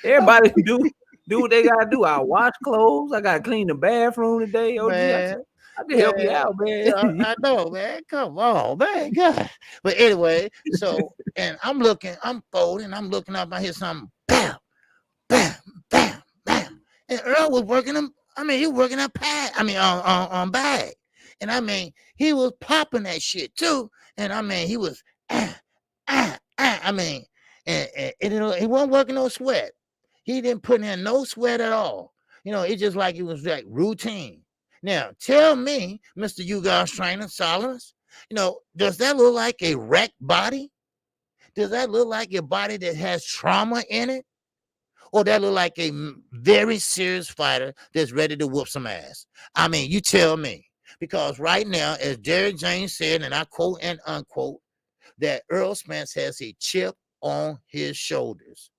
Everybody do what they gotta do. I wash clothes. I gotta clean the bathroom today. OG, Man, I can help you man. out, man. Yeah, I know, man. Come on, man. God. But anyway, so and I'm folding, I'm looking up, I hear something, bam, bam, bam, bam. And Earl was working him. I mean, he was working a pad. I mean, on bag. And I mean, he was popping that shit too. And I mean, he was I mean, and he wasn't working no sweat. He didn't put in no sweat at all. It's just like it was like routine. Now, tell me, Mr. You guys trainer Solomons, does that look like a wrecked body? Does that look like a body that has trauma in it? Or that look like a very serious fighter that's ready to whoop some ass? I mean, you tell me. Because right now, as Derek James said, and I quote and unquote, that Earl Spence has a chip on his shoulders.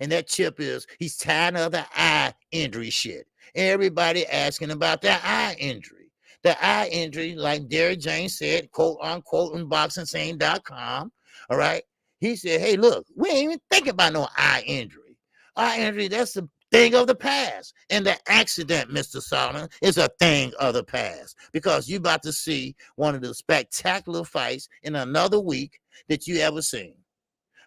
And that chip is he's tired of the eye injury shit. Everybody asking about that eye injury. The eye injury, like Derek James said, quote unquote, in boxingscene.com. All right. He said, hey, look, we ain't even thinking about no eye injury. Eye injury, that's the thing of the past. And the accident, Mr. Solomon, is a thing of the past, because you about to see one of the spectacular fights in another week that you ever seen.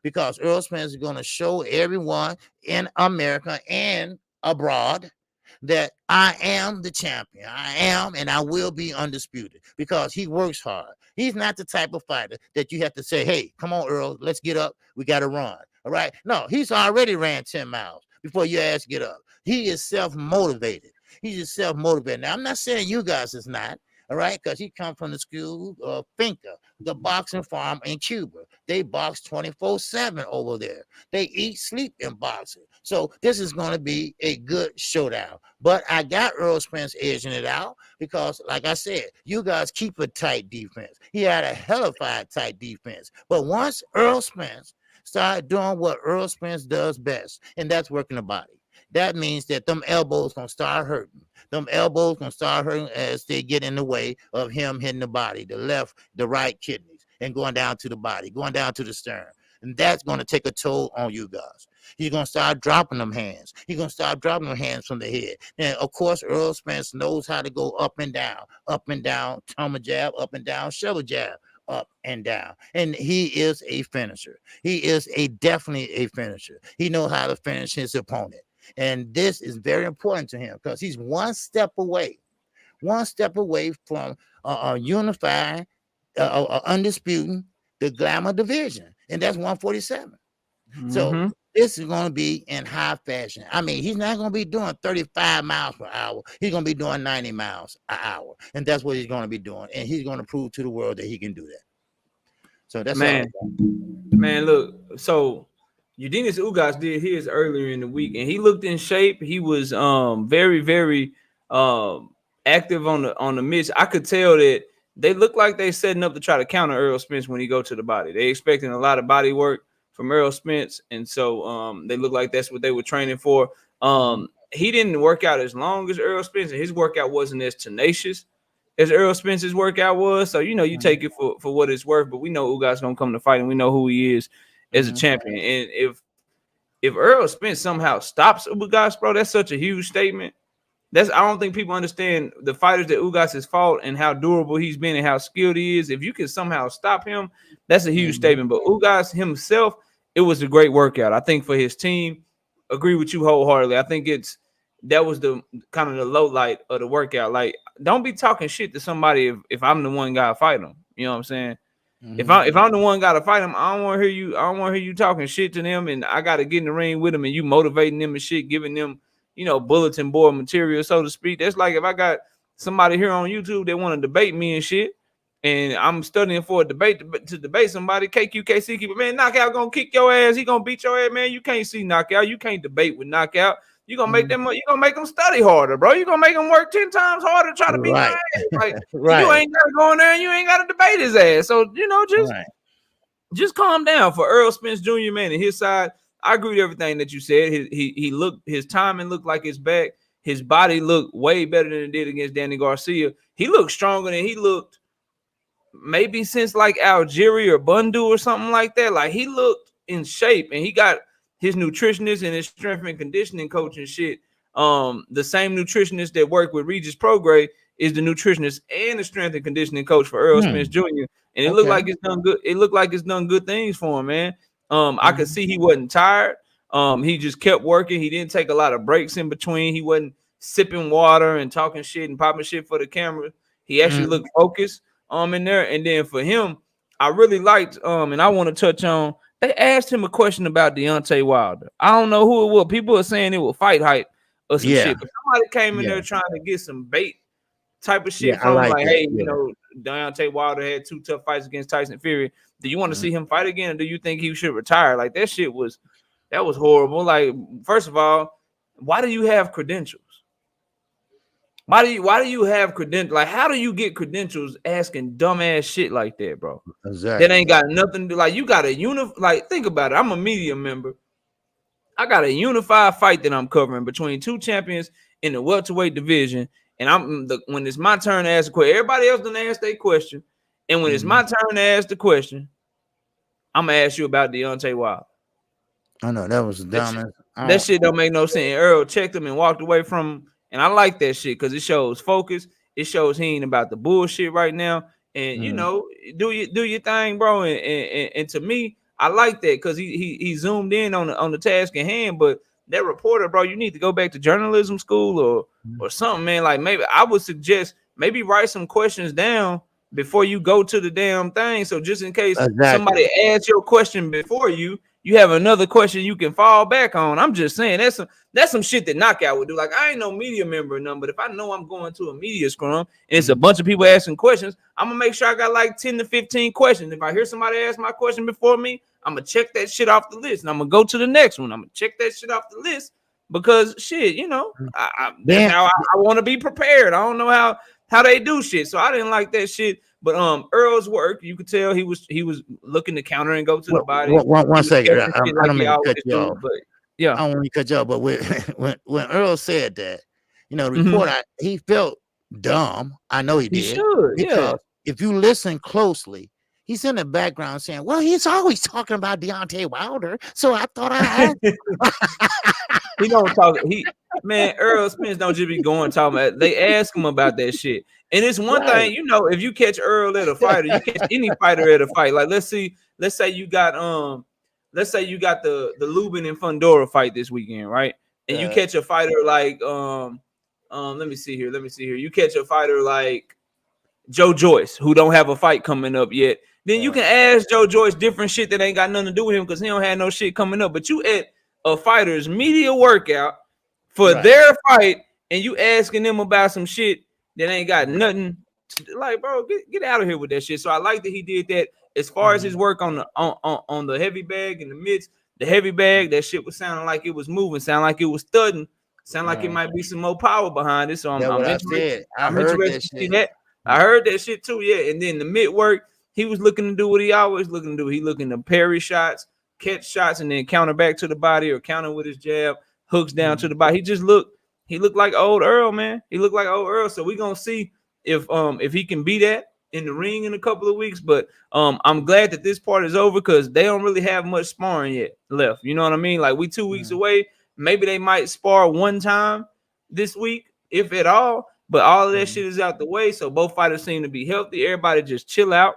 Because Earl Spence is going to show everyone in America and abroad that I am the champion. I am, and I will be undisputed, because he works hard. He's not the type of fighter that you have to say, hey, come on, Earl, let's get up. We got to run. All right. No, he's already ran 10 miles before your ass get up. He is self-motivated. He's just self-motivated. Now, I'm not saying you guys is not. All right, because he come from the school of Finca, the boxing farm in Cuba. They box 24/7 over there. They eat, sleep in boxing. So this is going to be a good showdown. But I got Earl Spence edging it out because, like I said, you guys keep a tight defense. He had a hellified tight defense. But once Earl Spence Start doing what Earl Spence does best, and that's working the body. That means that them elbows gonna start hurting. Them elbows gonna start hurting as they get in the way of him hitting the body, the left, the right kidneys, and going down to the body, going down to the stern. And that's gonna take a toll on you guys. He's gonna start dropping them hands. He's gonna start dropping them hands from the head. And of course, Earl Spence knows how to go up and down, tumble jab, up and down, shovel jab, up and down. And he is a finisher. He is definitely a finisher. He knows how to finish his opponent. And this is very important to him because he's one step away from unifying, undisputing the glamour division, and that's 147. So this is going to be in high fashion. I mean, he's not going to be doing 35 miles per hour. He's going to be doing 90 miles an hour, and that's what he's going to be doing. And he's going to prove to the world that he can do that. So that's man. Look, so Eugenio Ugas did his earlier in the week, and he looked in shape. He was very, very active on the mitts. I could tell that they look like they setting up to try to counter Earl Spence when he go to the body. They expecting a lot of body work from Earl Spence, and so they look like that's what they were training for. He didn't work out as long as Earl Spence, and his workout wasn't as tenacious as Earl Spence's workout was. So you take it for what it's worth. But we know Ugas gonna come to fight, and we know who he is as a champion. And if Earl Spence somehow stops Ugas, bro, that's such a huge statement. I don't think people understand the fighters that Ugas has fought and how durable he's been and how skilled he is. If you can somehow stop him, that's a huge statement. But Ugas himself, it was a great workout. I think for his team, agree with you wholeheartedly. I think that was the kind of the low light of the workout. Like, don't be talking shit to somebody if I'm the one guy to fight him. You know what I'm saying? If I'm the one guy to fight him, I don't want to hear you talking shit to them, and I got to get in the ring with them and you motivating them and shit, giving them, bulletin board material, so to speak. That's like if I got somebody here on YouTube that want to debate me and shit, and I'm studying for a debate to debate somebody. Kqkc keeper, man, Knockout gonna kick your ass. He gonna beat your ass, man. You can't see Knockout. You can't debate with Knockout. You gonna make them. You gonna make them study harder, bro. You gonna make them work 10 times harder to try to beat your ass. Like you ain't gotta go in there and you ain't gotta debate his ass. So just calm down for Earl Spence Jr. man and his side. I agree with everything that you said. His timing looked like his back. His body looked way better than it did against Danny Garcia. He looked stronger than he looked maybe since like Algeria or Bundu or something like that. Like he looked in shape, and he got his nutritionist and his strength and conditioning coach and shit. The same nutritionist that worked with Regis Prograis is the nutritionist and the strength and conditioning coach for Earl Spence Jr. And it looked like it's done good. It looked like it's done good things for him, man. I could see he wasn't tired. He just kept working. He didn't take a lot of breaks in between. He wasn't sipping water and talking shit and popping shit for the camera. He actually looked focused in there. And then for him, I really liked and I want to touch on, they asked him a question about Deontay Wilder. I don't know who it was. People are saying it was fight hype or some shit. But somebody came in there trying to get some bait type of shit from like hey, Deontay Wilder had 2 tough fights against Tyson Fury. Do you want to see him fight again, or do you think he should retire? Like that shit was horrible. Like, first of all, why do you have credentials? Why do you have credentials? Like, how do you get credentials asking dumbass shit like that, bro? Exactly. That ain't got nothing to do. Like, you got a like, think about it. I'm a media member. I got a unified fight that I'm covering between 2 champions in the welterweight division. And when it's my turn to ask a question, everybody else done ask their question. And when it's my turn to ask the question, I'm gonna ask you about Deontay Wilder. I know that was dumb. That shit don't make no sense. Earl checked him and walked away from him, and I like that shit because it shows focus. It shows he ain't about the bullshit right now. And do your thing, bro. And to me, I like that because he zoomed in on the task at hand. But that reporter, bro, you need to go back to journalism school or something, man. Like maybe I would suggest maybe write some questions down before you go to the damn thing. So just in case somebody asks your question before you have another question you can fall back on. I'm just saying that's some shit that Knockout would do. Like, I ain't no media member or nothing, but if I know I'm going to a media scrum and it's a bunch of people asking questions, I'm gonna make sure I got like 10 to 15 questions. If I hear somebody ask my question before me, I'm gonna check that shit off the list and I'm gonna go to the next one. I'm gonna check that shit off the list because shit, that's how I want to be prepared. I don't know how they do shit. So I didn't like that shit. But Earl's work, you could tell he was looking to counter and go to the body. One second. I Like don't he mean to always cut you do, off. but yeah. I don't want to cut you off. But when Earl said that, the Mhm. report, he felt dumb. I know he He did. should, Because if you listen closely, he's in the background saying, well, he's always talking about Deontay Wilder. So I thought I had. He don't talk. Man, Earl Spence don't just be going talking about. They ask him about that shit, and it's one Right. thing, if you catch Earl at a fight, or you catch any fighter at a fight. Like let's say you got the Lubin and Fundora fight this weekend, right? And you catch a fighter like let me see here. You catch a fighter like Joe Joyce, who don't have a fight coming up yet. Then you can ask Joe Joyce different shit that ain't got nothing to do with him because he don't have no shit coming up. But you at a fighter's media workout for their fight, and you asking them about some shit that ain't got nothing. Like, bro, get out of here with that shit. So I like that he did that. As far as his work on the heavy bag in the midst, the heavy bag, that shit was sounding like it was moving, sound like it was thudding, sound like it might be some more power behind it. So I'm interested. I'm interested to see that. I heard that shit too, yeah. And then the mid work, he was looking to do what he always looking to do. He looking to parry shots, catch shots, and then counter back to the body or counter with his jab, hooks down to the body. He looked like old Earl, man. He looked like old Earl. So we're gonna see if he can be that in the ring in a couple of weeks. But I'm glad that this part is over because they don't really have much sparring yet left. You know what I mean? Like we 2 weeks away. Maybe they might spar one time this week, if at all. But all of that shit is out the way. So both fighters seem to be healthy. Everybody just chill out,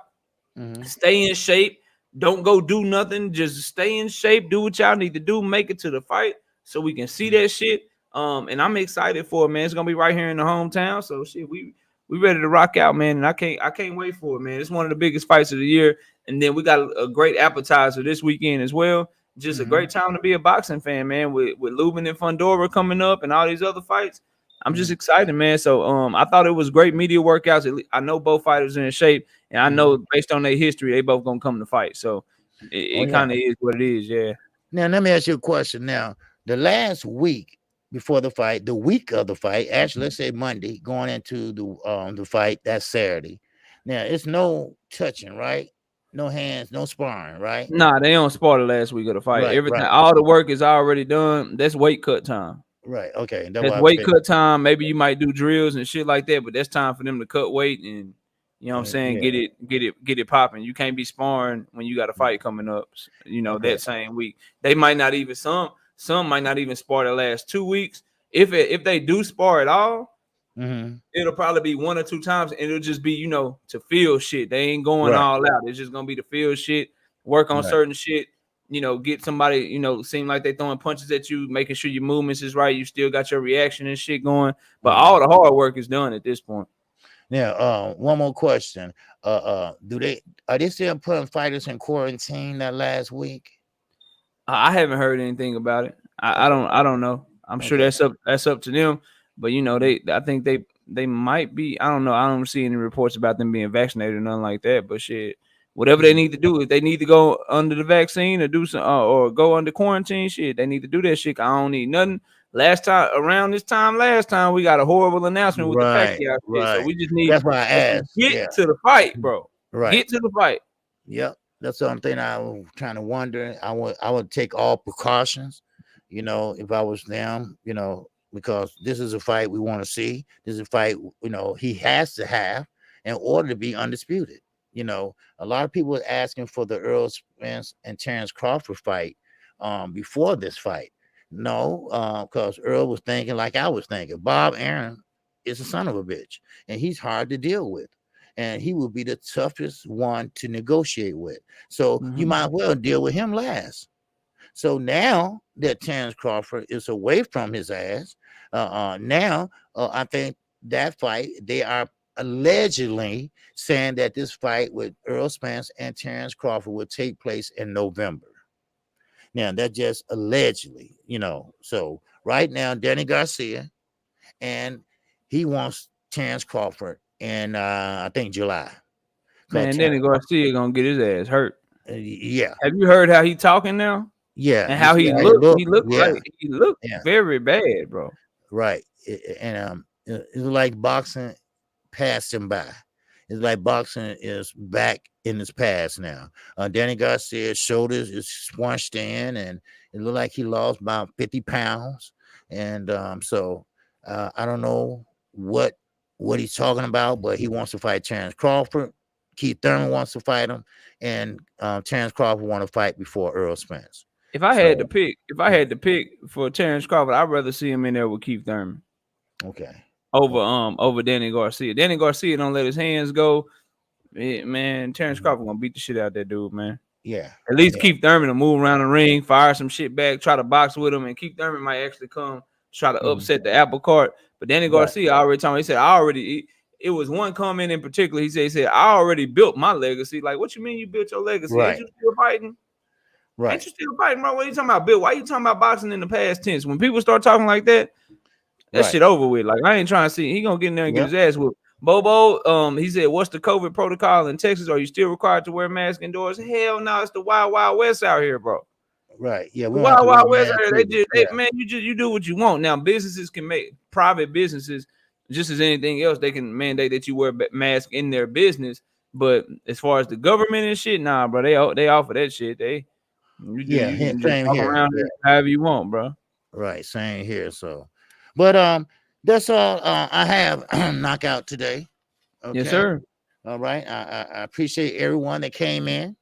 stay in shape. Don't go do nothing. Just stay in shape. Do what y'all need to do. Make it to the fight so we can see that shit. And I'm excited for it, man. It's gonna be right here in the hometown. So shit, we ready to rock out, man. And I can't wait for it, man. It's one of the biggest fights of the year. And then we got a great appetizer this weekend as well. Just a great time to be a boxing fan, man. With Lubin and Fundora coming up and all these other fights. I'm just excited, man. So I thought it was great media workouts. I know both fighters are in shape, and I know based on their history, they both gonna come to fight. So it kind of is what it is, yeah. Now let me ask you a question. Now, the last week before the fight, the week of the fight, actually, let's say Monday, going into the fight, that's Saturday. Now it's no touching, right? No hands, no sparring, right? Nah, they don't spar the last week of the fight. Everything, all the work is already done. That's weight cut time. Right. Okay. That's weight cut time. Maybe you might do drills and shit like that, but that's time for them to cut weight and you know what I'm saying, get it popping. You can't be sparring when you got a fight coming up, that same week. They might not even some might not even spar the last 2 weeks. If they do spar at all, it'll probably be 1 or 2 times, and it'll just be, to feel shit. They ain't going all out. It's just gonna be to feel shit, work on certain shit. Get somebody, seem like they throwing punches at you, making sure your movements is right. You still got your reaction and shit going, but all the hard work is done at this point. Now, one more question. Are they still putting fighters in quarantine that last week? I haven't heard anything about it. I don't know. I'm sure that's up to them, but I think they might be. I don't know. I don't see any reports about them being vaccinated or nothing like that, but shit. Whatever they need to do, if they need to go under the vaccine or do some or go under quarantine, shit, they need to do that shit. I don't need nothing. Around this time last time, we got a horrible announcement with the Pacquiao shit. So we just need that's why I asked. Get to the fight, bro. Right. Get to the fight. Yep. That's something I was trying to wonder. I would take all precautions, if I was them, because this is a fight we want to see. This is a fight, he has to have in order to be undisputed. A lot of people are asking for the Earl Spence and Terrence Crawford fight before this fight. No, because Earl was thinking like I was thinking. Bob Arum is a son of a bitch, and he's hard to deal with. And he will be the toughest one to negotiate with. So you might well deal with him last. So now that Terrence Crawford is away from his ass, now I think that fight, they are allegedly saying that this fight with Earl Spence and Terrence Crawford will take place in November. Now, that's just allegedly, So right now, Danny Garcia, and he wants Terrence Crawford in, I think, July. Man, Danny Garcia gonna get his ass hurt. Yeah. Have you heard how he talking now? Yeah. And how he looked? He looked like he looked very bad, bro. Right. And it was like boxing passed him by. It's like boxing is back in its past now. Danny Garcia's shoulders is squashed in, and it looked like he lost about 50 pounds. And so I don't know what he's talking about, but he wants to fight Terrence Crawford. Keith Thurman wants to fight him, and Terrence Crawford want to fight before Earl Spence. If I So had to pick for Terrence Crawford, I'd rather see him in there with Keith Thurman okay, over Danny Garcia. Danny Garcia don't let his hands go. Man, Terrence Crawford gonna beat the shit out that dude, man. yeah, At least yeah, Keith Thurman will move around the ring, fire some shit back, try to box with him, and Keith Thurman might actually come try to upset the apple cart. But Danny right, Garcia already told me, he said, it was one comment in particular. He said, I already built my legacy. Like, what you mean you built your legacy? Ain't right, you still fighting? right, Ain't you still fighting, bro? What are you talking about, Bill? Why you talking about boxing in the past tense? When people start talking like that, that right. shit over with. Like, I ain't trying to see. He gonna get in there and get Yep. his ass whooped. Bobo, he said, what's the COVID protocol in Texas? Are you still required to wear masks indoors? Hell no, it's the wild, wild west out here, bro. Right. Yeah, we The don't have to wild, wear wild west masks out here. either. Yeah. Man, you do what you want. Now, businesses can make private businesses just as anything else. They can mandate that you wear a mask in their business. But as far as the government and shit, nah, bro, they offer that shit. Yeah, You can just same walk here. around Yeah. however you want, bro. Right. Same here. So, but that's all I have knockout today. Yes, Okay. sir. All right. I appreciate everyone that came in.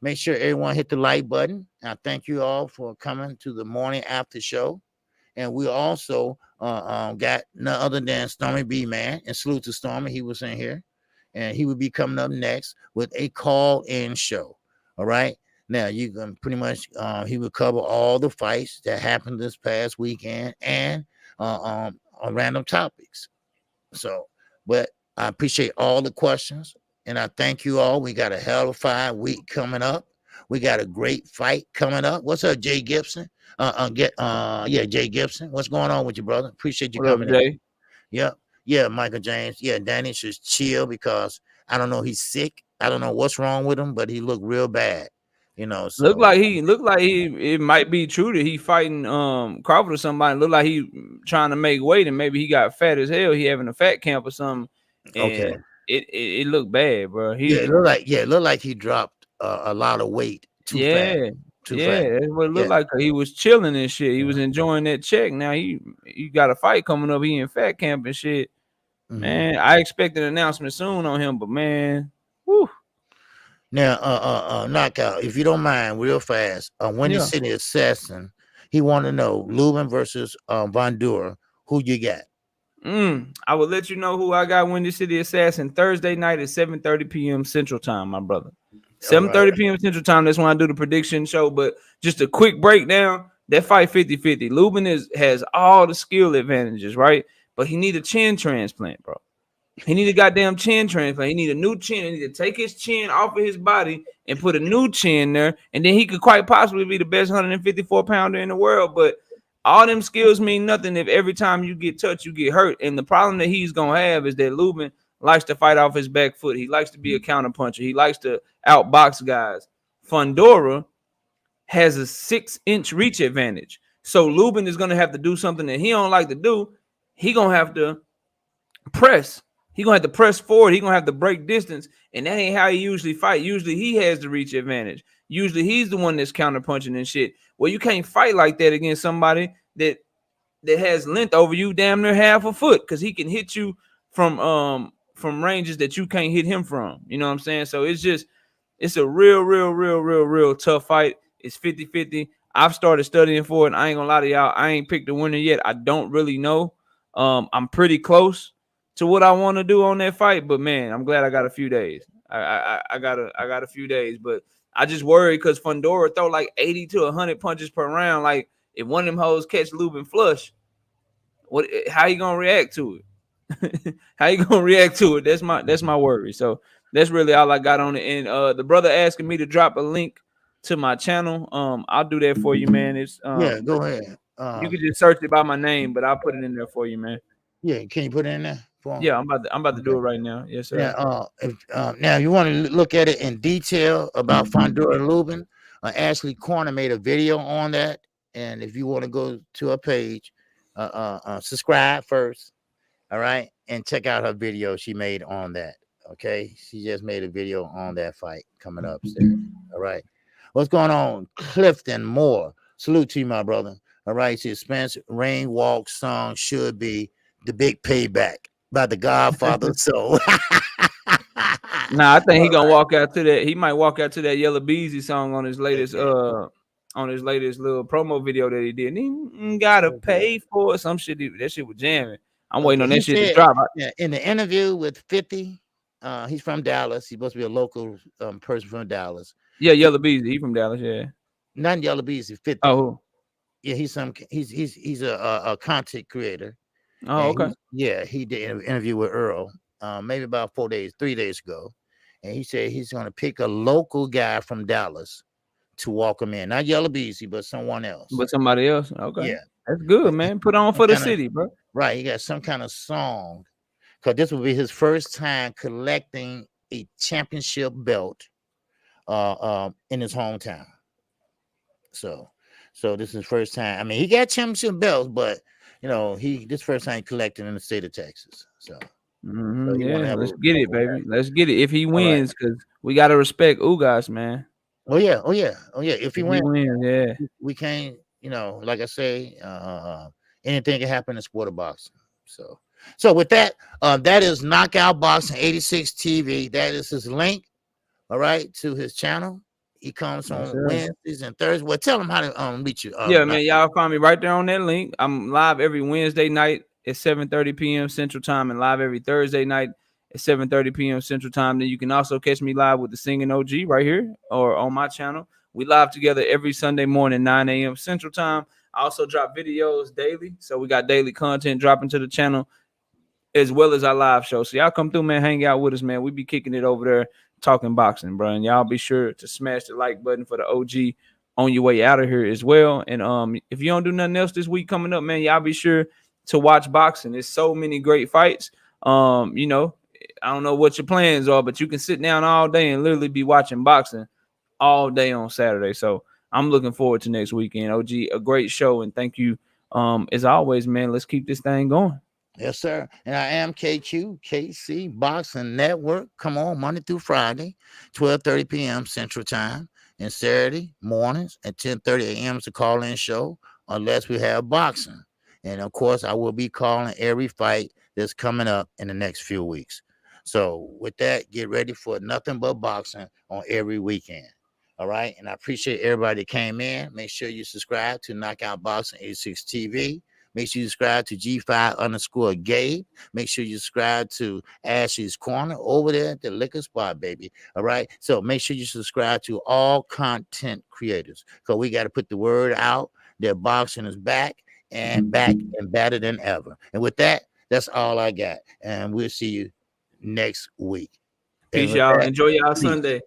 Make sure everyone hit the like button. I thank you all for coming to the morning after show. And we also got none other than Stormy B Man, and salute to Stormy. He was in here, and he will be coming up next with a call-in show. All right. Now you can pretty much he will cover all the fights that happened this past weekend and on random topics. So, but I appreciate all the questions, and I thank you all. We got a hell of a 5 week coming up. We got a great fight coming up. What's up, Jay Gibson? Yeah, Jay Gibson. What's going on with you, brother? Appreciate you What up, coming in. Jay? Yep. Yeah, Michael James. Yeah, Danny should chill because I don't know. He's sick. I don't know what's wrong with him, but he looked real bad. Look So like it might be true that he fighting Crawford or somebody. Look like he trying to make weight and maybe he got fat as hell. He having a fat camp or something, okay. and it looked bad, bro. It looked like he dropped a lot of weight too fast. Yeah, Too fast. yeah, that's what it Yeah. looked like. He was chilling and shit. He was enjoying that check. Now he got a fight coming up. He in fat camp and shit. Man, I expect an announcement soon on him, but man, whew. Now, knockout, if you don't mind, real fast. Windy Yeah. City Assassin, he want to know Lubin versus Von Dura. Who you got? I will let you know who I got. Windy City Assassin Thursday night at 7:30 p.m. Central Time, my brother. 7:30 p.m. Central Time. That's when I do the prediction show. But just a quick breakdown. That fight 50-50. Lubin has all the skill advantages, right? But he need a chin transplant, bro. He need a goddamn chin transplant. He need a new chin. He need to take his chin off of his body and put a new chin there, and then he could quite possibly be the best 154-pounder in the world. But all them skills mean nothing if every time you get touched, you get hurt. And the problem that he's gonna have is that Lubin likes to fight off his back foot. He likes to be a counter puncher. He likes to outbox guys. Fundora has a 6-inch reach advantage. So Lubin is gonna have to do something that he don't like to do. He gonna have to press. He gonna have to press forward. He gonna have to break distance, and that ain't how he usually fight. Usually he has the reach advantage. Usually he's the one that's counter punching and shit. Well, you can't fight like that against somebody that has length over you, damn near half a foot, because he can hit you from ranges that you can't hit him from. You know what I'm saying? So it's a real tough fight. It's 50-50. I've started studying for it. I ain't gonna lie to y'all. I ain't picked the winner yet. I don't really know. I'm pretty close to what I want to do on that fight, but man, I'm glad I got a few days. I got a few days, but I just worry because Fundora throw like 80 to 100 punches per round. Like if one of them hoes catch Lubin flush, how you gonna react to it? How you gonna react to it? That's my worry. So that's really all I got on it. And the brother asking me to drop a link to my channel. I'll do that for you, man. It's Yeah, go ahead. you can just search it by my name, but I'll put it in there for you, man. Yeah, can you put it in there for him? Yeah, I'm about to do it right now. Yes, sir. Now, now you want to look at it in detail about Fundora and Lubin. Ashley Corner made a video on that, and if you want to go to her page, subscribe first, all right, and check out her video she made on that. Okay, she just made a video on that fight coming up Saturday. All right, what's going on, Clifton Moore? Salute to you, my brother. All right, suspense rain walk song should be the big payback by the Godfather. So, Nah, I think he all gonna right. walk out to that. He might walk out to that Yellow Beezy song on his latest little promo video that he did. He gotta Okay. pay for it. Some shit. That shit was jamming. I'm waiting Okay. on He that shit to said drop. in the interview with 50, he's from Dallas. He's supposed to be a local person from Dallas. Yeah, Yellow Beezy. He from Dallas. Yeah. Not Yellow Beezy, 50. Oh. Yeah, he's a content creator. Oh. And Okay. he did an interview with Earl, maybe about 3 days ago. And he said he's gonna pick a local guy from Dallas to walk him in. Not Yellow Beezy, but someone else. But somebody else. Okay. Yeah. That's good, man. Put on Some for the kind of city, bro. right. He got some kind of song. Because this will be his first time collecting a championship belt in his hometown. So this is his first time. I mean, he got championship belts, but this first time he collected in the state of Texas. So he want to Yeah, have let's a get it, local guy. baby. Let's get it. If he All right. wins, because we gotta respect Ugas, man. Oh yeah. If he If he wins, wins, yeah. we can't. Like I say, anything can happen in sport of boxing. So with that, that is Knockout Boxing 86 TV. That is his link. All right, to his channel. He comes Yes, on sir. Wednesdays and Thursdays. Well, tell him how to reach you. Yeah, man. Y'all find me right there on that link. I'm live every Wednesday night at 7:30 p.m. Central Time, and live every Thursday night at 7:30 p.m. Central Time. Then you can also catch me live with the Singing OG right here or on my channel. We live together every Sunday morning, 9 a.m. Central Time. I also drop videos daily, so we got daily content dropping to the channel, as well as our live show. So y'all come through, man, hang out with us, man. We be kicking it over there, talking boxing, bro. And y'all be sure to smash the like button for the OG on your way out of here as well. And if you don't do nothing else this week coming up, man, y'all be sure to watch boxing. There's so many great fights. I don't know what your plans are, but you can sit down all day and literally be watching boxing all day on Saturday. So I'm looking forward to next weekend. OG, a great show, and thank you. As always, man, let's keep this thing going. Yes, sir. And I am Kqkc Boxing Network. Come on, Monday through Friday, 12:30 p.m. Central Time, and Saturday mornings at 10:30 a.m. is the call-in show, unless we have boxing. And of course, I will be calling every fight that's coming up in the next few weeks. So with that, get ready for nothing but boxing on every weekend. All right. And I appreciate everybody that came in. Make sure you subscribe to Knockout Boxing 86 TV. Make sure you subscribe to G5_Gabe. Make sure you subscribe to Ashley's Corner over there at the liquor spot, baby. All right. So make sure you subscribe to all content creators, because we got to put the word out that boxing is back and better than ever. And with that, that's all I got. And we'll see you next week. Peace, y'all. Enjoy y'all Sunday.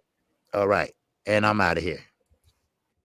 All right. And I'm out of here.